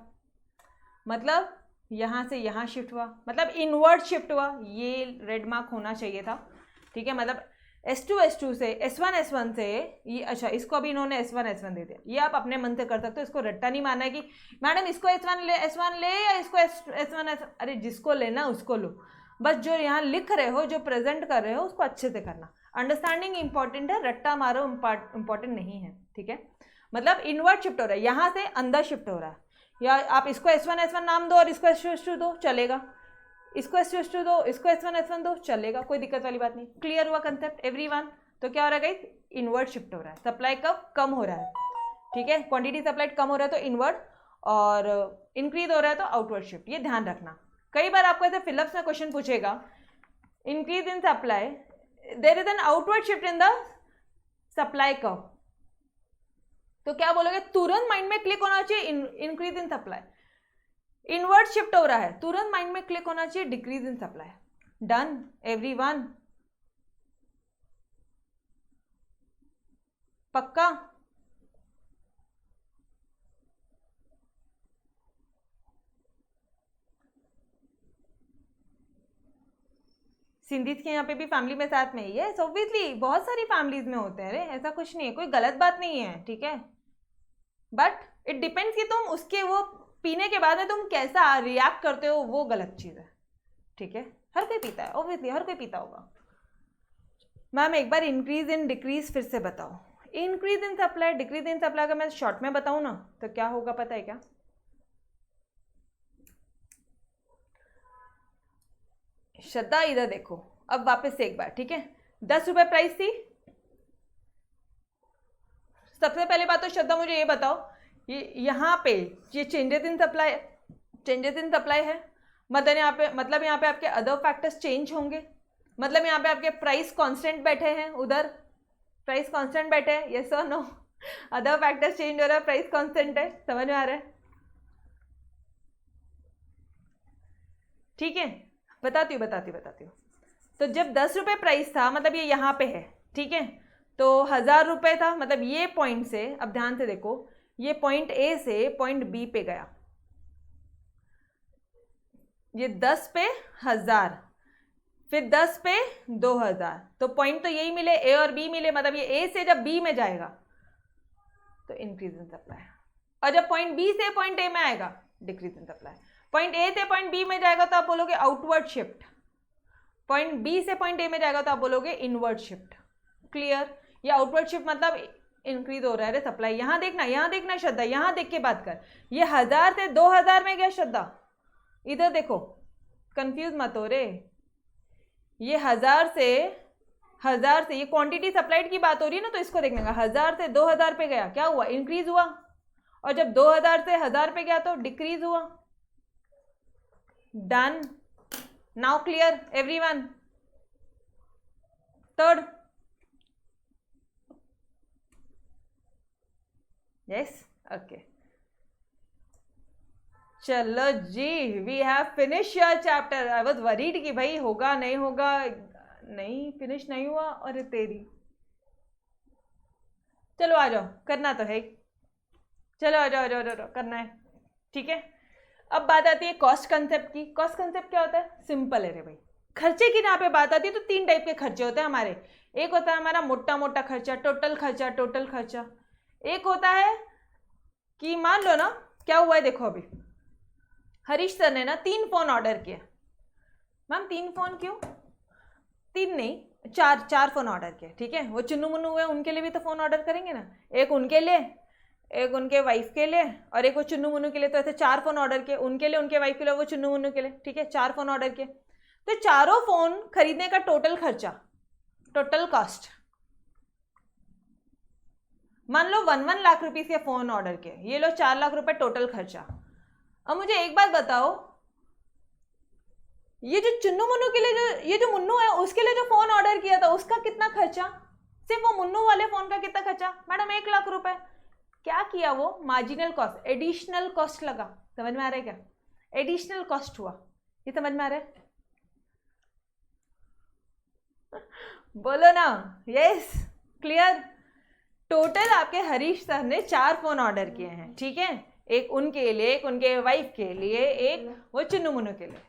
मतलब यहाँ से यहाँ शिफ्ट हुआ, मतलब इनवर्ड शिफ्ट हुआ, ये रेड मार्क होना चाहिए था, ठीक है। मतलब S2 से S1 से ये, अच्छा इसको अभी इन्होंने S1 दे दिया, ये आप अपने मन से कर सकते हो, इसको रट्टा नहीं माना है कि मैडम इसको S1 ले या इसको S1, अरे जिसको लेना उसको लो, बस जो यहाँ लिख रहे हो, जो प्रेजेंट कर रहे हो उसको अच्छे से करना। अंडरस्टैंडिंग इंपॉर्टेंट है, रट्टा मारो इंपॉर्टेंट नहीं है, ठीक है। मतलब इनवर्ड शिफ्ट हो रहा है, यहाँ से अंदर शिफ्ट हो रहा है, या आप इसको S1 नाम दो और इसको S2 दो, चलेगा, इसको S2 दो, इसको S1 दो, चलेगा, कोई दिक्कत वाली बात नहीं। क्लियर हुआ कंसेप्ट एवरीवन? तो क्या हो रहा है गाइस, इनवर्ड शिफ्ट हो रहा है, सप्लाई कम हो रहा है, ठीक है। क्वांटिटी सप्लाइड कम हो रहा है तो इनवर्ड, और इंक्रीज हो रहा है तो आउटवर्ड शिफ्ट, ये ध्यान रखना। कई बार आपको ऐसे फिलअप्स में क्वेश्चन पूछेगा, increase in supply, there is an outward shift in the supply curve, तो क्या बोलोगे, तुरंत माइंड में क्लिक होना चाहिए increase in supply, inward shift हो रहा है, तुरंत माइंड में क्लिक होना चाहिए decrease in supply. Done everyone? पक्का? सिंधीज के यहाँ पे भी फैमिली में साथ में ही है, ऑब्वियसली बहुत सारी फैमिलीज में होते हैं, ऐसा कुछ नहीं है, कोई गलत बात नहीं है, ठीक है। बट इट डिपेंड्स कि तुम उसके वो पीने के बाद में तुम कैसा रिएक्ट करते हो, वो गलत चीज़ है, ठीक है। हर कोई पीता है, ऑब्वियसली हर कोई पीता होगा। मैम एक बार इंक्रीज इन डिक्रीज फिर से बताओ। Increase in supply, decrease in supply का मैं शॉर्ट में बताऊं ना तो क्या होगा पता है क्या, श्रद्धा इधर देखो, अब वापस से एक बार, ठीक है। 10 रुपए प्राइस थी, सबसे पहले बात तो श्रद्धा मुझे ये बताओ, ये यहाँ पे ये चेंजेस इन सप्लाई है, मतलब यहाँ पे आपके अदर फैक्टर्स चेंज होंगे, मतलब यहाँ पे आपके प्राइस कांस्टेंट बैठे हैं, उधर प्राइस कांस्टेंट बैठे हैं, यस और नो? अदर फैक्टर्स चेंज हो रहा है, प्राइस कांस्टेंट है, समझ में आ रहा है? ठीक है, बताती हूँ। तो जब 10 रुपये प्राइस था, मतलब ये यहाँ पे है, ठीक है, तो 1000 रुपये था, मतलब ये पॉइंट से, अब ध्यान से देखो, ये पॉइंट ए से पॉइंट बी पे गया, ये 10 पे 1000, फिर 10 पे 2000, तो पॉइंट तो यही मिले, ए और बी मिले, मतलब ये ए से जब बी में जाएगा तो इंक्रीज इन सप्लाई, और जब पॉइंट बी से पॉइंट ए में आएगा decrease in supply, point A से पॉइंट बी में जाएगा तो आप बोलोगे आउटवर्ड शिफ्ट, पॉइंट बी से पॉइंट ए में जाएगा तो आप बोलोगे इनवर्ड शिफ्ट। क्लियर? ये आउटवर्ड शिफ्ट मतलब इंक्रीज हो रहा है सप्लाई। यहाँ देखना श्रद्धा, यहाँ देख के बात कर, ये 1000 से 2000 में गया श्रद्धा, इधर देखो, कंफ्यूज मत हो रे, ये 1000 से ये क्वांटिटी सप्लाइड की बात हो रही है ना, तो इसको देखने का, 1000 से 2000 पे गया, क्या हुआ, इंक्रीज हुआ, और जब 2000 से 1000 पे गया तो डिक्रीज हुआ। Done? Now clear everyone? Third? Yes, okay, चलो जी, we have finish your chapter. I was worried कि भाई होगा नहीं होगा, नहीं फिनिश नहीं हुआ, अरे तेरी, चलो आ जाओ, करना तो है, चलो आ जाओ करना है, ठीक है। अब बात आती है कॉस्ट कंसेप्ट की। कॉस्ट कंसेप्ट क्या होता है? सिंपल है रे भाई, खर्चे की यहाँ पे बात आती है तो 3 टाइप के खर्चे होते हैं हमारे। एक होता है हमारा मोटा मोटा खर्चा, टोटल खर्चा, टोटल खर्चा। एक होता है कि मान लो ना क्या हुआ है, देखो अभी हरीश सर ने ना 3 फोन ऑर्डर किए। मैम 3 फोन क्यों? 3 नहीं, 4 फोन ऑर्डर किए, ठीक है। वो चुन्नू मुन्नू हुए, उनके लिए भी तो फोन ऑर्डर करेंगे ना, एक उनके लिए, एक उनके वाइफ के लिए, और एक वो चुन्नू मुन्नू के लिए। तो ऐसे 4 फोन ऑर्डर किए, उनके लिए, उनके वाइफ के लिए, वो चुन्नू मुन्नू के लिए, ठीक है। 4 फोन ऑर्डर किए, तो चारों फोन खरीदने का टोटल खर्चा, टोटल कॉस्ट, मान लो 1 लाख रुपीस के फोन ऑर्डर किए, ये लो 4 लाख रुपए टोटल खर्चा। अब मुझे एक बात बताओ, ये जो चुन्नू मुन्नू के लिए, जो ये जो मुन्नू है उसके लिए जो फोन ऑर्डर किया था उसका कितना खर्चा? सिर्फ वो मुन्नू वाले फोन का कितना खर्चा? मैडम 1 लाख रुपए। क्या किया वो? मार्जिनल कॉस्ट, एडिशनल कॉस्ट लगा। समझ में आ रहा है क्या? एडिशनल कॉस्ट हुआ, ये समझ में आ रहा है? बोलो ना, यस, क्लियर। टोटल आपके हरीश सर ने 4 फोन ऑर्डर किए हैं, ठीक है। एक उनके लिए, एक उनके वाइफ के लिए, एक वो चुन्नू मुन्नू के लिए।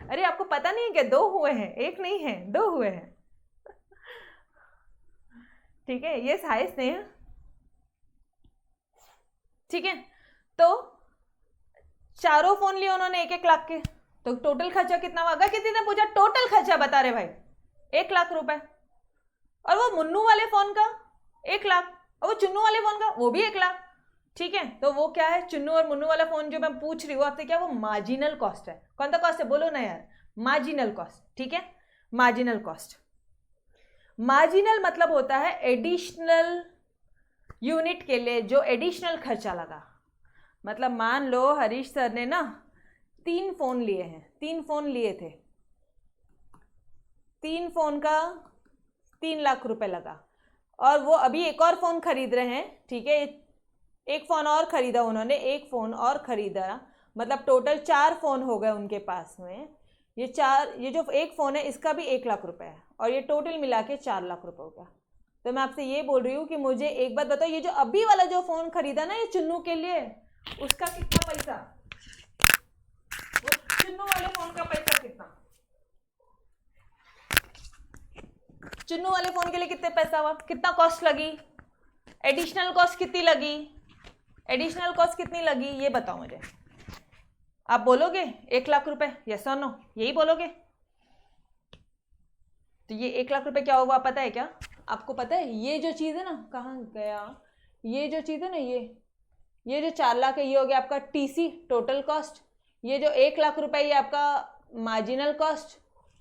अरे आपको पता नहीं है क्या? 2 हुए हैं, एक नहीं है, 2 हुए हैं, ठीक है। ये साइज नहीं है, ठीक है। तो चारों फोन लिए उन्होंने 1-1 लाख के, तो टोटल खर्चा कितना हुआ? अगर किसी ने पूछा टोटल खर्चा बता रहे भाई, 1 लाख रुपए। और वो मुन्नू वाले फोन का 1 लाख, और वो चुन्नू वाले फोन का वो भी 1 लाख, ठीक है। तो वो क्या है? चुन्नू और मुन्नू वाला फोन जो मैं पूछ रही हूँ आपसे, क्या वो मार्जिनल कॉस्ट है? कौन सा कॉस्ट है? बोलो ना यार, मार्जिनल कॉस्ट, ठीक है। मार्जिनल कॉस्ट, मार्जिनल मतलब होता है एडिशनल यूनिट के लिए जो एडिशनल खर्चा लगा। मतलब मान लो हरीश सर ने ना 3 फोन लिए हैं, 3 फोन लिए थे, 3 फोन का 3 लाख रुपए लगा, और वो अभी एक और फोन खरीद रहे हैं, ठीक है। एक फोन और खरीदा उन्होंने, एक फोन और खरीदा, मतलब टोटल 4 फोन हो गए उनके पास में। ये जो एक फ़ोन है इसका भी 1 लाख रुपए है, और ये टोटल मिला के 4 लाख रुपए हो गया। तो मैं आपसे ये बोल रही हूँ कि मुझे एक बात बताओ, ये जो अभी वाला जो फ़ोन खरीदा ना ये चुन्नू के लिए, उसका कितना पैसा? वो चुन्नू वाले फ़ोन का पैसा कितना? चुन्नू वाले फ़ोन के लिए कितने पैसा हुआ? कितना कॉस्ट लगी? एडिशनल कॉस्ट कितनी लगी? एडिशनल कॉस्ट कितनी लगी ये बताओ मुझे। आप बोलोगे 1 लाख रुपए, यस और नो, यही बोलोगे। तो ये 1 लाख रुपए क्या होगा पता है क्या? आपको पता है ये जो चीज़ है ना, कहाँ गया ये जो चीज़ है ना, ये जो 4 लाख है ये हो गया आपका टीसी, टोटल कॉस्ट। ये जो 1 लाख रुपए ये आपका मार्जिनल कॉस्ट,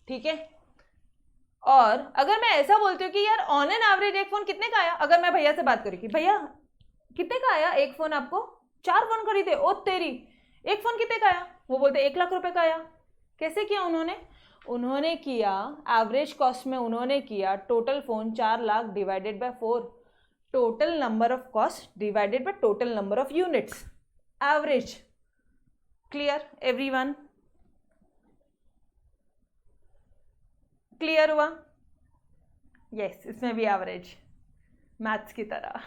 ठीक है। और अगर मैं ऐसा बोलती हूँ कि यार ऑन एन एवरेज एक फ़ोन कितने का आया, अगर मैं भैया से बात करूँ कि भैया कितने का आया एक फ़ोन, आपको 4 फ़ोन खरीदे, ओ तेरी, एक फ़ोन कितने का आया? वो बोलते 1 लाख रुपए का आया। कैसे किया उन्होंने किया एवरेज कॉस्ट में, उन्होंने किया total phone 4 lakh divided by 4, total number of cost divided by total number of units, average. Clear everyone? Clear हुआ? यस, इसमें भी एवरेज, मैथ्स की तरह।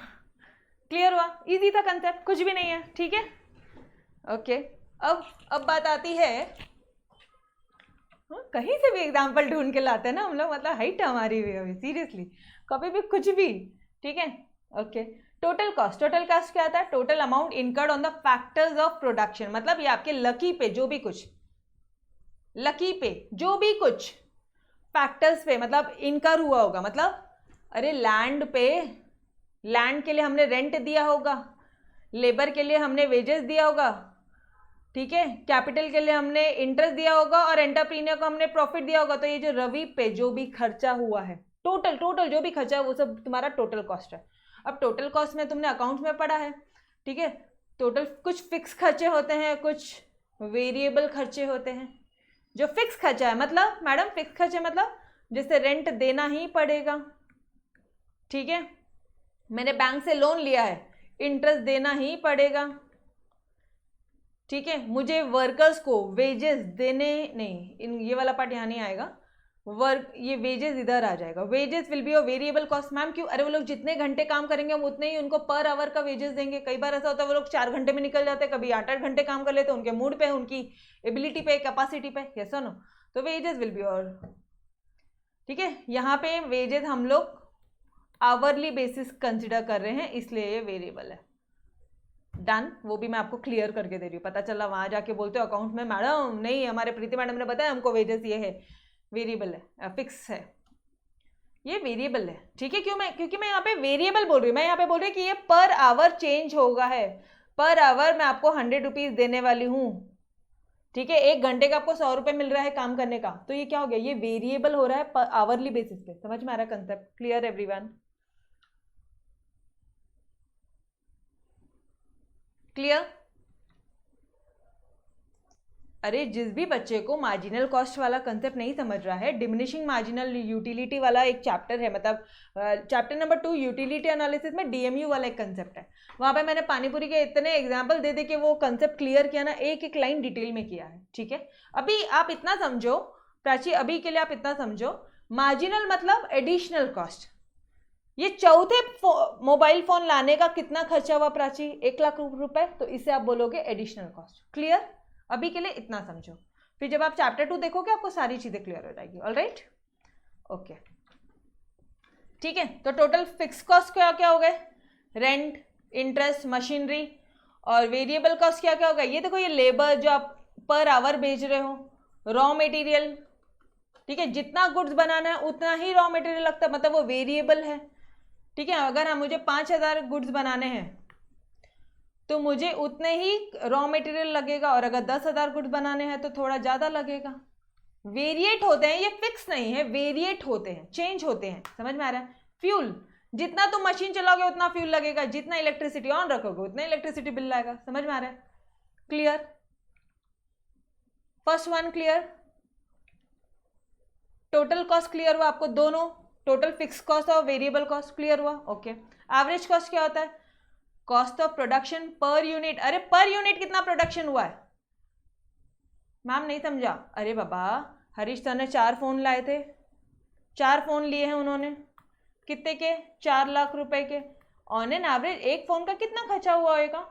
क्लियर हुआ? इजी था कंसेप्ट, कुछ भी नहीं है, ठीक है। ओके, अब बात आती है, कहीं से भी एग्जाम्पल ढूंढ के लाते हैं ना हम लोग, मतलब हाइट हमारी भी अभी सीरियसली कभी भी कुछ भी, ठीक है। ओके, टोटल कॉस्ट क्या आता है? Total amount incurred on the factors of production, मतलब ये आपके लकी पे जो भी कुछ फैक्टर्स पे मतलब इनकर हुआ होगा। मतलब अरे लैंड के लिए हमने रेंट दिया होगा, लेबर के लिए हमने वेजेस दिया होगा, ठीक है, कैपिटल के लिए हमने इंटरेस्ट दिया होगा, और एंटरप्रीनियर को हमने प्रॉफिट दिया होगा। तो ये जो रवि पे जो भी खर्चा हुआ है, टोटल जो भी खर्चा है वो सब तुम्हारा टोटल कॉस्ट है। अब टोटल कॉस्ट में तुमने अकाउंट में पढ़ा है, ठीक है। टोटल कुछ फिक्स खर्चे होते हैं, कुछ वेरिएबल खर्चे होते हैं। जो फिक्स खर्चा है मतलब मैडम, फिक्स खर्चे मतलब जैसे रेंट देना ही पड़ेगा, ठीक है। मैंने बैंक से लोन लिया है, इंटरेस्ट देना ही पड़ेगा, ठीक है। मुझे वर्कर्स को वेजेस देने नहीं, ये वाला पार्ट यहाँ नहीं आएगा, वर्क, ये वेजेस इधर आ जाएगा, wages will be a variable cost. Ma'am क्यों? अरे वो लोग जितने घंटे काम करेंगे हम उतने ही उनको पर आवर का वेजेस देंगे। कई बार ऐसा होता है वो लोग 4 घंटे में निकल जाते हैं, कभी 8-8 घंटे काम कर लेते हैं, उनके मूड पे, उनकी एबिलिटी पे, कैपेसिटी पे, यस और नो। तो वेजेस विल बी, और ठीक है यहाँ पे वेजेस हम लोग आवरली बेसिस कंसिडर कर रहे हैं, इसलिए ये वेरिएबल है। डन, वो भी मैं आपको क्लियर करके दे रही हूँ। पता चला वहां जाके बोलते हो अकाउंट में मैडम नहीं, हमारे प्रीति मैडम ने बताया हमको वेजेस ये है, वेरिएबल है, फिक्स है, ये वेरिएबल है, ठीक है। क्योंकि मैं यहाँ पे वेरिएबल बोल रही हूँ, मैं यहाँ पे बोल रही हूँ कि ये पर आवर चेंज होगा है, पर आवर मैं आपको 100 रुपीज देने वाली हूँ, ठीक है। 1 घंटे का आपको 100 रुपये मिल रहा है काम करने का, तो ये क्या हो गया, ये वेरिएबल हो रहा है आवरली बेसिस पे। समझ में आ रहा है कंसेप्ट? Clear everyone? क्लियर? अरे जिस भी बच्चे को मार्जिनल कॉस्ट वाला कंसेप्ट नहीं समझ रहा है, डिमिनिशिंग मार्जिनल यूटिलिटी वाला एक चैप्टर है, मतलब चैप्टर नंबर 2 यूटिलिटी एनालिसिस में डीएमयू वाला एक कंसेप्ट है, वहाँ पे मैंने पानीपुरी के इतने एग्जाम्पल दे दे के वो कंसेप्ट क्लियर किया ना, एक एक लाइन डिटेल में किया है, ठीक है। अभी आप इतना समझो प्राची, अभी के लिए आप इतना समझो, मार्जिनल मतलब एडिशनल कॉस्ट। ये चौथे मोबाइल फोन लाने का कितना खर्चा हुआ प्राची? 1 लाख रुपए, तो इसे आप बोलोगे एडिशनल कॉस्ट। क्लियर? अभी के लिए इतना समझो, फिर जब आप चैप्टर 2 देखोगे आपको सारी चीजें क्लियर हो जाएगी। ऑलराइट, ओके, ठीक है। तो टोटल फिक्स कॉस्ट क्या क्या हो गए? रेंट, इंटरेस्ट, मशीनरी, और वेरिएबल कॉस्ट क्या क्या होगा? ये देखो, ये लेबर जो आप पर आवर भेज रहे हो, रॉ मटेरियल, ठीक है, जितना गुड्स बनाना है उतना ही रॉ मटेरियल लगता है, मतलब वो वेरिएबल है, ठीक है। अगर हम मुझे 5000 गुड्स बनाने हैं तो मुझे उतने ही रॉ मटेरियल लगेगा, और अगर 10,000 गुड्स बनाने हैं तो थोड़ा ज़्यादा लगेगा। वेरिएट होते हैं, ये फिक्स नहीं है, वेरिएट होते हैं, चेंज होते हैं। समझ में आ रहा है? फ्यूल, जितना तुम मशीन चलाओगे उतना फ्यूल लगेगा, जितना इलेक्ट्रिसिटी ऑन रखोगे उतना इलेक्ट्रिसिटी बिल आएगा। समझ में आ रहा है? Clear? First one clear? Total cost clear हुआ आपको दोनों? टोटल फिक्स कॉस्ट और वेरिएबल कॉस्ट क्लियर हुआ? ओके। एवरेज कॉस्ट क्या होता है? Cost of production per unit. अरे पर यूनिट कितना प्रोडक्शन हुआ है? मैम नहीं समझा? अरे बाबा, हरीश सर ने 4 फोन लाए थे, 4 फोन लिए हैं उन्होंने, कितने के? 4 लाख रुपए के। ऑन एन एवरेज एक फोन का कितना खर्चा हुआ होगा?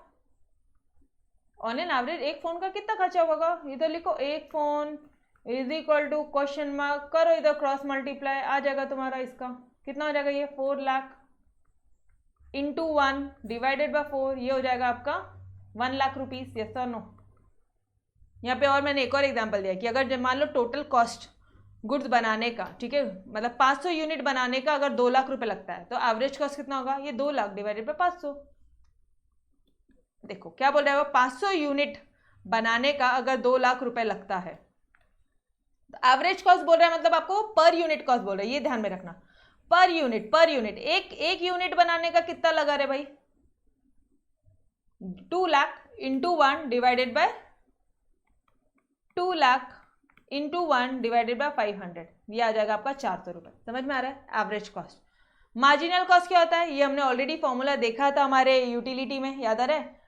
ऑन एन एवरेज एक फोन का कितना खर्चा होगा? इधर लिखो, एक phone is equal to question mark, करो इधर क्रॉस मल्टीप्लाई, आ जाएगा तुम्हारा इसका कितना हो जाएगा? ये 4 लाख इंटू 1 डिवाइडेड बाय 4, ये हो जाएगा आपका 1 लाख रुपीज। यस और नो? यहाँ पे और मैंने एक और एग्जांपल दिया कि अगर मान लो टोटल कॉस्ट गुड्स बनाने का, ठीक है, मतलब 500 यूनिट बनाने का अगर 2 लाख रुपए लगता है, तो एवरेज कॉस्ट कितना होगा? ये 2 लाख डिवाइडेड बाय 500। देखो क्या बोल रहा है वो, 500 यूनिट बनाने का अगर 2 लाख रुपए लगता है, तो एवरेज कॉस्ट बोल रहा है, मतलब आपको पर यूनिट कॉस्ट बोल रहा है, ये ध्यान में रखना। पर यूनिट एक यूनिट बनाने का कितना लगा रे भाई? 2 lakh into 1 divided by 2 lakh into 1 divided by 500, ये आ जाएगा आपका 400 रुपये। समझ में आ रहा है? Average cost. मार्जिनल कॉस्ट क्या होता है? ये हमने ऑलरेडी फॉर्मूला देखा था हमारे यूटिलिटी में, याद आ रहा है?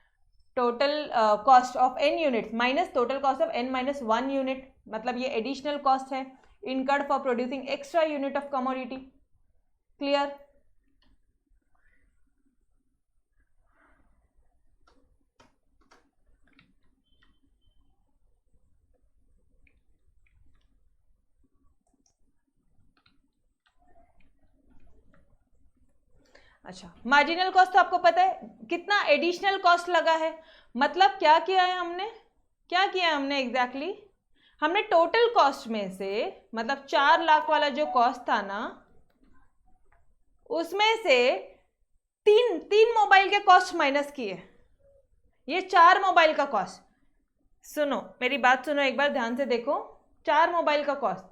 Total cost of n units minus total cost of n minus 1 unit, मतलब ये एडिशनल कॉस्ट है incurred for producing extra unit of commodity. Clear? अच्छा, मार्जिनल कॉस्ट तो आपको पता है कितना एडिशनल कॉस्ट लगा है, मतलब क्या किया है हमने, क्या किया है हमने एग्जैक्टली हमने टोटल कॉस्ट में से, मतलब 4 लाख वाला जो कॉस्ट था ना, उसमें से तीन मोबाइल के कॉस्ट माइनस किए। ये 4 मोबाइल का कॉस्ट, सुनो मेरी बात सुनो एक बार ध्यान से देखो, 4 मोबाइल का cost,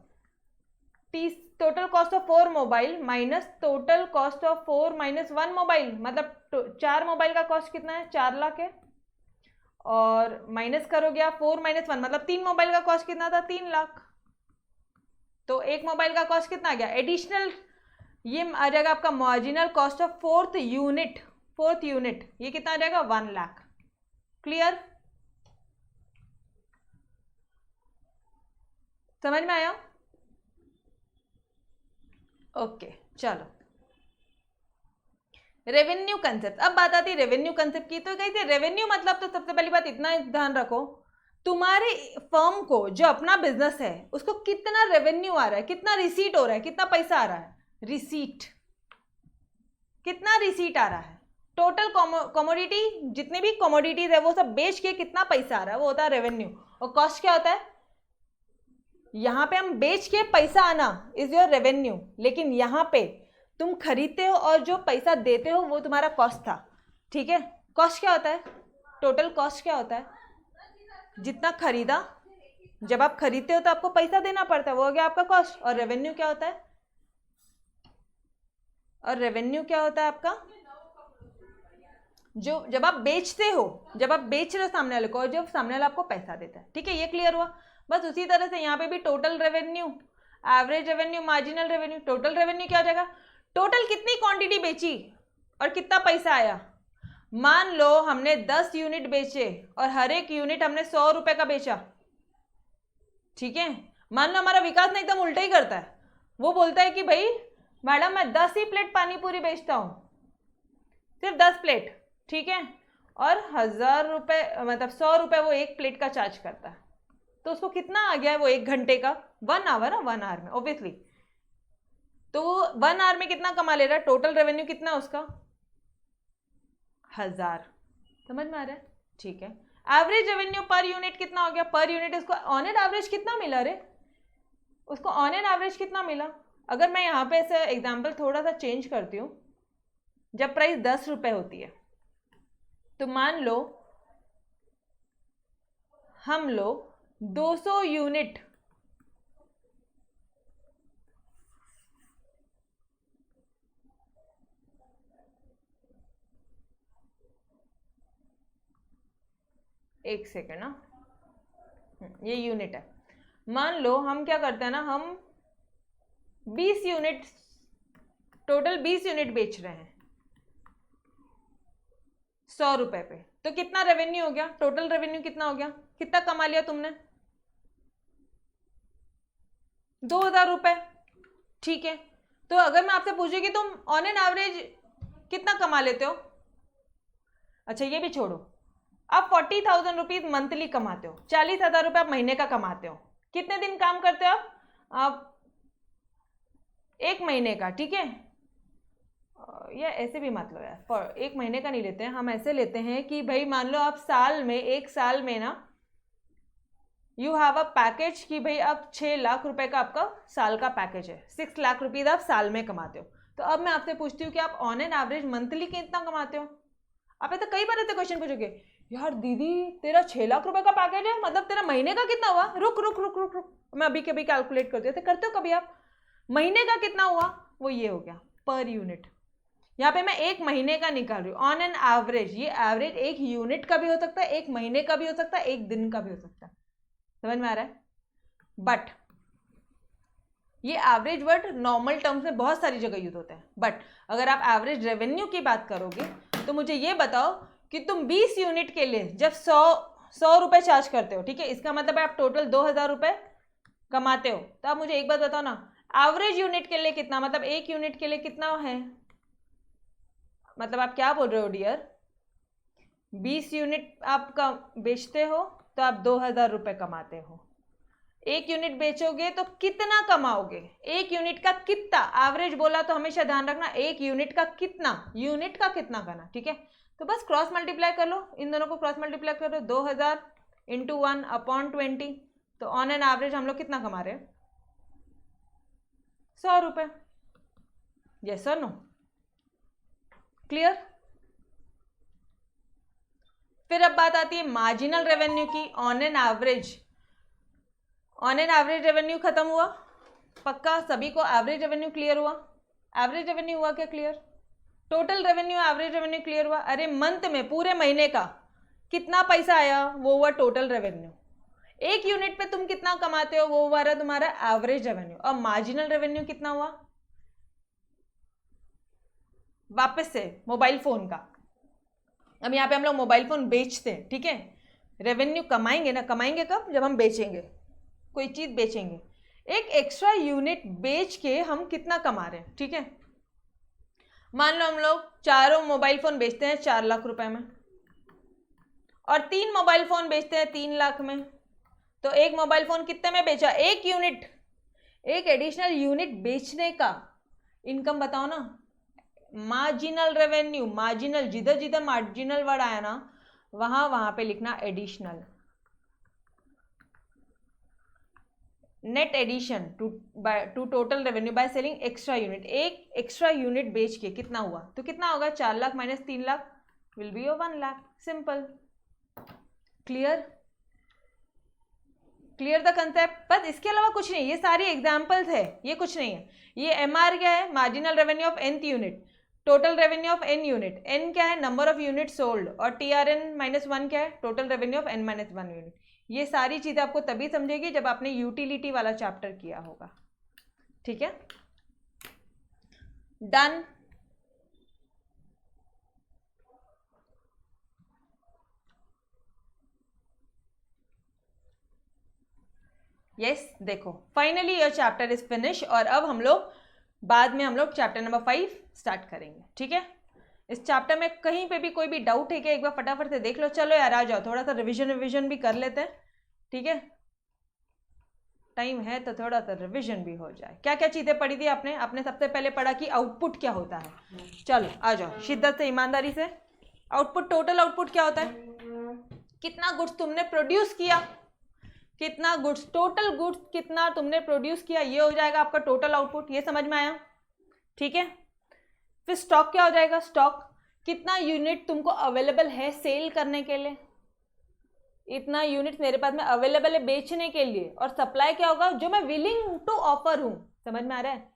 total cost of 4 mobile minus total cost of 4 minus 1 mobile, मतलब 4 मोबाइल का कॉस्ट कितना है? 4 लाख है, और माइनस करोगे आप 4 माइनस 1, मतलब 3 मोबाइल का कॉस्ट कितना था? 3 लाख। तो एक मोबाइल का कॉस्ट कितना आ गया एडिशनल? ये आ जाएगा आपका marginal cost of fourth unit, ये कितना आ जाएगा? 1 लाख। क्लियर? समझ में आया? ओके चलो, रेवेन्यू कंसेप्ट। अब बात आती है रेवेन्यू कंसेप्ट की। तो कहते हैं रेवेन्यू मतलब, तो सबसे पहली बात इतना ध्यान रखो, तुम्हारे फर्म को जो अपना बिजनेस है उसको कितना रेवेन्यू आ रहा है, कितना रिसीट हो रहा है, कितना पैसा आ रहा है, रिसीट, कितना रिसीट आ रहा है, टोटल कमोडिटी, जितनी भी कमोडिटीज है वो सब बेच के कितना पैसा आ रहा है, वो होता है रेवेन्यू। और कॉस्ट क्या होता है, यहां पे हम बेच के पैसा आना इज योर रेवेन्यू, लेकिन यहां पे तुम खरीदते हो और जो पैसा देते हो वो तुम्हारा कॉस्ट था, ठीक है। कॉस्ट क्या होता है, टोटल कॉस्ट क्या होता है, जितना खरीदा, जब आप खरीदते हो तो आपको पैसा देना पड़ता है, वो हो गया आपका कॉस्ट। और रेवेन्यू क्या होता है, और रेवेन्यू क्या होता है आपका, जो जब आप बेचते हो, जब आप बेच रहे हो सामने वाले को और जब सामने वाला आपको पैसा देता है, ठीक है। ये क्लियर हुआ। बस उसी तरह से यहाँ पे भी total revenue, average revenue, marginal revenue. Total revenue क्या हो जाएगा, टोटल कितनी क्वांटिटी बेची और कितना पैसा आया। मान लो हमने 10 यूनिट बेचे और हर एक यूनिट हमने 100 रुपए का बेचा, ठीक है। मान लो हमारा विकास ना एकदम उल्टा ही करता है, वो बोलता है कि भाई मैडम मैं 10 ही प्लेट पानी पूरी बेचता हूँ, सिर्फ 10 प्लेट, ठीक है, और 1000 रुपये मतलब 100 रुपये वो एक प्लेट का चार्ज करता है। तो उसको कितना आ गया है वो 1 घंटे का, 1 आवर, 1 आवर में ऑब्वियसली। तो 1 आवर में कितना कमा ले रहा है, टोटल रेवेन्यू कितना उसका, 1000। समझ में आ रहा है, ठीक है। एवरेज रेवेन्यू पर यूनिट कितना हो गया, पर यूनिट उसको ऑन एन एवरेज कितना मिला रे, उसको ऑन एन एवरेज कितना मिला। अगर मैं यहाँ पे ऐसे एग्जाम्पल थोड़ा सा चेंज करती हूँ, जब प्राइस 10 रुपये होती है तो मान लो हम लोग 200 यूनिट एक सेकेंड ना, ये यूनिट है। मान लो हम क्या करते हैं ना, हम 20 यूनिट, टोटल 20 यूनिट बेच रहे हैं 100 रुपए पे, तो कितना रेवेन्यू हो गया, टोटल रेवेन्यू कितना हो गया, कितना कमा लिया तुमने, 2000 रुपए, ठीक है। तो अगर मैं आपसे पूछूं कि तुम ऑन एन एवरेज कितना कमा लेते हो, अच्छा ये भी छोड़ो, आप 40,000 रुपीज मंथली कमाते हो, 40,000 रुपये आप महीने का कमाते हो, कितने दिन काम करते हो आप 1 महीने का, ठीक है। या ऐसे भी मतलब है, पर 1 महीने का नहीं लेते हैं हम, ऐसे लेते हैं कि भाई मान लो आप साल में, 1 साल में ना यू हैव अ पैकेज कि भाई अब 6 लाख रुपए का आपका साल का पैकेज है, 6 लाख रुपीज आप साल में कमाते हो। तो अब मैं आपसे पूछती हूँ कि आप ऑन एन एवरेज मंथली कितना कमाते हो। आप ऐसे कई बार ऐसे क्वेश्चन पूछोगे, यार दीदी तेरा 6 लाख रुपए का पैकेज है, मतलब तेरा महीने का कितना हुआ, रुक रुक रुक रुक रुक मैं अभी कभी कैलकुलेट करती हूँ, करते हो कभी आप, महीने का कितना हुआ, वो ये हो गया पर यूनिट। यहाँ पे मैं 1 महीने का निकाल रही हूँ ऑन एन एवरेज, ये एवरेज 1 यूनिट का भी हो सकता है, 1 महीने का भी हो सकता है, 1 दिन का भी हो सकता है। समझ में आ रहा है। बट ये एवरेज वर्ड नॉर्मल टर्म्स में बहुत सारी जगह यूज होता है, बट अगर आप एवरेज रेवेन्यू की बात करोगे तो मुझे ये बताओ कि तुम 20 यूनिट के लिए जब 100 रुपए चार्ज करते हो, ठीक है, इसका मतलब आप टोटल 2000 रुपए कमाते हो। तो आप मुझे एक बात बताओ ना, एवरेज यूनिट के लिए कितना, मतलब 1 यूनिट के लिए कितना है, मतलब आप क्या बोल रहे हो डियर, 20 यूनिट आप बेचते हो तो आप 2000 रुपए कमाते हो, 1 यूनिट बेचोगे तो कितना कमाओगे, 1 यूनिट का कितना, एवरेज बोला तो हमेशा ध्यान रखना 1 यूनिट का कितना, यूनिट का कितना करना, ठीक है। तो बस क्रॉस मल्टीप्लाई कर लो, इन दोनों को क्रॉस मल्टीप्लाई कर लो, 2000 इंटू 1/20, तो ऑन एन एवरेज हम लोग कितना कमा रहे हैं, 100 रुपए। यस और नो, क्लियर। फिर अब बात आती है मार्जिनल रेवेन्यू की। On an average, on an average revenue खत्म हुआ, पक्का सभी को एवरेज रेवेन्यू क्लियर हुआ, एवरेज रेवेन्यू हुआ क्या clear, total revenue, average revenue clear हुआ। अरे मंथ में, पूरे महीने का कितना पैसा आया, वो हुआ टोटल रेवेन्यू। 1 यूनिट पे तुम कितना कमाते हो, वो हुआ तुम्हारा एवरेज रेवेन्यू। और मार्जिनल रेवेन्यू कितना हुआ, वापस से मोबाइल फोन का, अब यहाँ पे हम लोग मोबाइल फोन बेचते हैं, ठीक है। रेवेन्यू कमाएंगे ना, कमाएंगे कब, जब हम बेचेंगे, कोई चीज बेचेंगे। एक एक्स्ट्रा यूनिट बेच के हम कितना कमा रहे हैं, ठीक है। मान लो हम लोग चारों मोबाइल फोन बेचते हैं 4 लाख रुपए में और 3 मोबाइल फोन बेचते हैं 3 लाख में, तो एक मोबाइल फोन कितने में बेचा, एक यूनिट, एक एडिशनल यूनिट बेचने का इनकम बताओ ना। मार्जिनल रेवेन्यू, मार्जिनल, जिधर जिधर मार्जिनल वर्ड आया ना वहां पे लिखना additional. Net addition to total revenue by selling extra unit, एक एक्स्ट्रा यूनिट बेच के कितना हुआ, तो कितना होगा 4 lakh minus 3 lakh will be 1 lakh, simple. Clear, clear the concept. बस इसके अलावा कुछ नहीं, ये सारी एग्जांपल्स है, ये कुछ नहीं है। ये एमआर क्या है, marginal revenue of nth unit, total revenue of n unit, n क्या है नंबर ऑफ यूनिट सोल्ड, और TRN माइनस 1 क्या है total revenue of n minus 1 unit. ये सारी चीजें आपको तभी समझेगी जब आपने यूटिलिटी वाला चैप्टर किया होगा, ठीक है। डन। यस, देखो finally your chapter is finish, और अब हम लोग बाद में हम लोग चैप्टर नंबर 5 स्टार्ट करेंगे, ठीक है। इस चैप्टर में कहीं पे भी कोई भी डाउट है क्या, एक बार फटाफट से देख लो। चलो यार आ जाओ, थोड़ा सा रिविजन भी कर लेते हैं, ठीक है। टाइम है तो थोड़ा सा रिविजन भी हो जाए। क्या क्या चीजें पढ़ी थी आपने, आपने सबसे पहले पढ़ा कि आउटपुट क्या होता है। चलो आ जाओ शिद्दत से, ईमानदारी से। आउटपुट, टोटल आउटपुट क्या होता है, कितना गुड्स तुमने प्रोड्यूस किया, कितना गुड्स, टोटल गुड्स कितना तुमने प्रोड्यूस किया, ये हो जाएगा आपका टोटल आउटपुट। ये समझ में आया, ठीक है। फिर स्टॉक क्या हो जाएगा, स्टॉक कितना यूनिट तुमको अवेलेबल है सेल करने के लिए, इतना यूनिट मेरे पास में अवेलेबल है बेचने के लिए। और सप्लाई क्या होगा, जो मैं विलिंग टू ऑफर हूं, समझ में आ रहा है।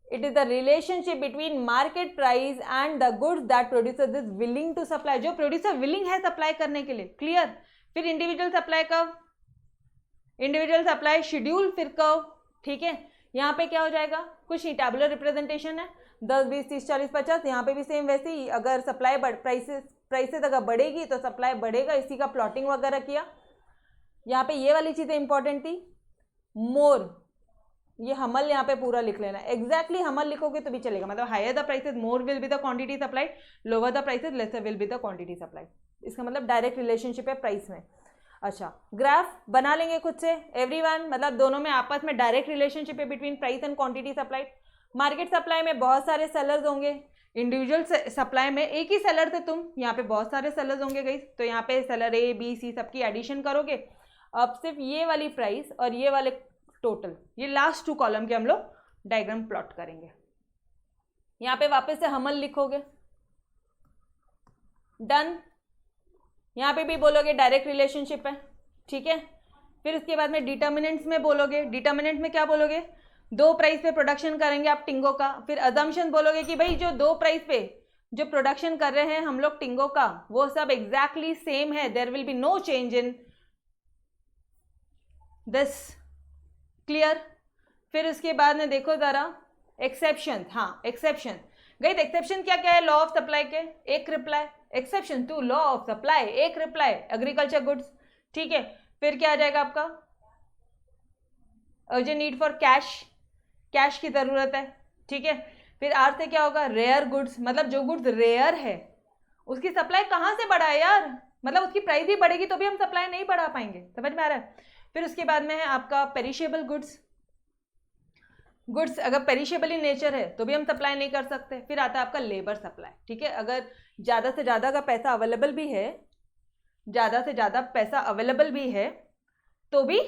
It is the relationship between market price and the goods that producer is willing to supply, जो प्रोड्यूसर विलिंग है सप्लाई करने के लिए, क्लियर। फिर individual supply curve, individual supply schedule, फिर कर्व, ठीक है। यहाँ पे क्या हो जाएगा, कुछ नहीं, टैबुलर रिप्रेजेंटेशन है, 10, 20, 30, 40, 50। यहाँ पे भी सेम वैसे ही, अगर सप्लाई प्राइसेस अगर बढ़ेगी तो सप्लाई बढ़ेगा, इसी का प्लॉटिंग वगैरह किया। यहाँ पे ये वाली चीजें इंपॉर्टेंट थी, मोर, ये हमल यहाँ पे पूरा लिख लेना, एग्जैक्टली हमल लिखोगे तो भी चलेगा, मतलब higher the prices more will be the quantity supplied, lower the prices lesser will be the quantity supplied. इसका मतलब डायरेक्ट रिलेशनशिप है प्राइस में। अच्छा, ग्राफ बना लेंगे खुद से एवरीवन, मतलब दोनों में आपस में डायरेक्ट रिलेशनशिप है between price and quantity supplied. Market supply में बहुत सारे सेलर्स होंगे, इंडिविजुअल सप्लाई में एक ही सेलर थे तुम, यहाँ पे बहुत सारे सेलर्स होंगे गाइस, तो यहाँ पे सेलर ए बी सी सबकी एडिशन करोगे। अब सिर्फ ये वाली प्राइस और ये वाले टोटल, ये लास्ट 2 कॉलम के हम लोग डायग्राम प्लॉट करेंगे। यहाँ पे वापस से हमल लिखोगे, डन। यहाँ पे भी बोलोगे डायरेक्ट रिलेशनशिप है, ठीक है। फिर उसके बाद में डिटर्मिनेंट्स में बोलोगे, डिटर्मिनेंट में क्या बोलोगे, 2 प्राइस पे प्रोडक्शन करेंगे आप टिंगो का। फिर अजम्पशन बोलोगे कि भाई जो 2 प्राइस पे जो प्रोडक्शन कर रहे हैं हम लोग टिंगो का, वो सब एग्जैक्टली सेम है, there will be no change in this, clear. फिर उसके बाद में देखो जरा एक्सेप्शन, हाँ एक्सेप्शन गई, एक्सेप्शन क्या क्या है, लॉ ऑफ सप्लाई के एक reply, exception to law of supply एक रिप्लाई, एग्रीकल्चर गुड्स, ठीक है। फिर क्या आ जाएगा आपका, urgent need for cash, cash की जरूरत है, ठीक है। फिर आर से क्या होगा, रेयर गुड्स, मतलब जो गुड्स रेयर है उसकी सप्लाई कहाँ से बढ़ाए यार, मतलब उसकी प्राइस ही बढ़ेगी तो भी हम सप्लाई नहीं बढ़ा पाएंगे, समझ में आ रहा है। फिर उसके बाद में है आपका पेरिशेबल गुड्स, गुड्स अगर पेरिशेबल इन नेचर है तो भी हम सप्लाई नहीं कर सकते। फिर आता है आपका लेबर सप्लाई, ठीक है। अगर ज़्यादा से ज़्यादा का पैसा अवेलेबल भी है, ज़्यादा से ज़्यादा पैसा अवेलेबल भी है तो भी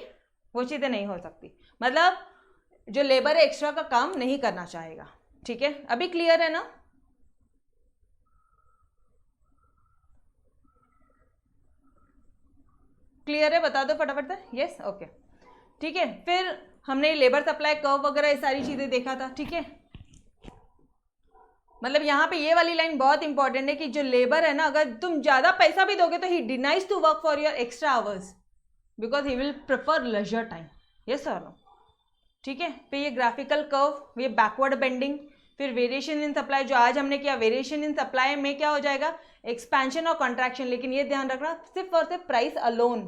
वो चीज़ें नहीं हो सकती, मतलब जो लेबर है एक्स्ट्रा का काम नहीं करना चाहेगा, ठीक है। अभी क्लियर है ना, क्लियर है, बता दो फटाफट से, यस ओके, ठीक है। फिर हमने लेबर सप्लाई कर्व वगैरह ये सारी चीजें देखा था, ठीक है। मतलब यहाँ पे ये वाली लाइन बहुत इंपॉर्टेंट है कि जो लेबर है ना, अगर तुम ज्यादा पैसा भी दोगे तो he denies to work for your extra hours because he will prefer leisure time, yes और नो, ठीक है। फिर ये ग्राफिकल कर्व, ये बैकवर्ड बेंडिंग, फिर वेरिएशन इन सप्लाई जो आज हमने किया, वेरिएशन इन सप्लाई में क्या हो जाएगा, एक्सपेंशन और कॉन्ट्रैक्शन। लेकिन ये ध्यान रखना सिर्फ और सिर्फ price alone,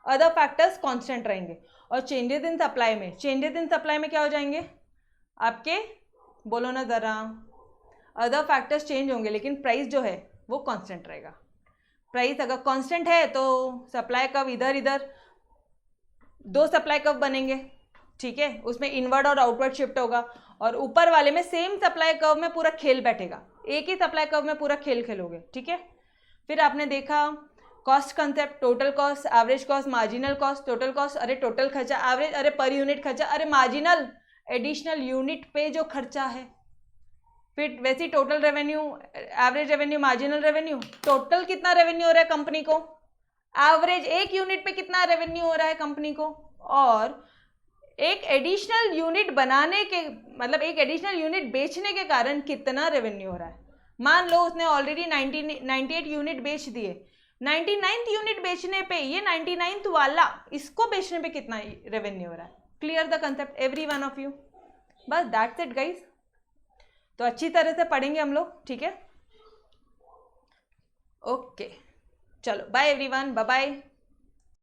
other factors constant रहेंगे। और चेंजेस इन सप्लाई में क्या हो जाएंगे आपके, बोलो ना ज़रा, अदर फैक्टर्स चेंज होंगे लेकिन प्राइस जो है वो कांस्टेंट रहेगा। प्राइस अगर कांस्टेंट है तो सप्लाई कर्व इधर इधर 2 सप्लाई कर्व बनेंगे, ठीक है, उसमें इनवर्ड और आउटवर्ड शिफ्ट होगा, और ऊपर वाले में सेम सप्लाई कर्व में पूरा खेल बैठेगा, एक ही सप्लाई कर्व में पूरा खेल खेलोगे, ठीक है। फिर आपने देखा cost concept, total cost, average cost, marginal cost, total cost, अरे टोटल खर्चा, एवरेज, अरे पर यूनिट खर्चा, अरे मार्जिनल एडिशनल यूनिट पे जो खर्चा है। फिर वैसे total revenue, average revenue, marginal revenue, total कितना रेवेन्यू हो रहा है कंपनी को, एवरेज एक यूनिट पे कितना रेवेन्यू हो रहा है कंपनी को, और एक एडिशनल यूनिट बनाने के मतलब एक एडिशनल यूनिट बेचने के कारण कितना रेवेन्यू हो रहा है। मान लो उसने ऑलरेडी 98 यूनिट बेच दिए, 99th यूनिट बेचने पे ये 99th वाला इसको बेचने पे कितना रेवेन्यू हो रहा है। Clear the concept every one of you, बस दैट्स इट गाइस। तो अच्छी तरह से पढ़ेंगे हम लोग, ठीक है, ओके, चलो बाय एवरीवन, बाय बाय।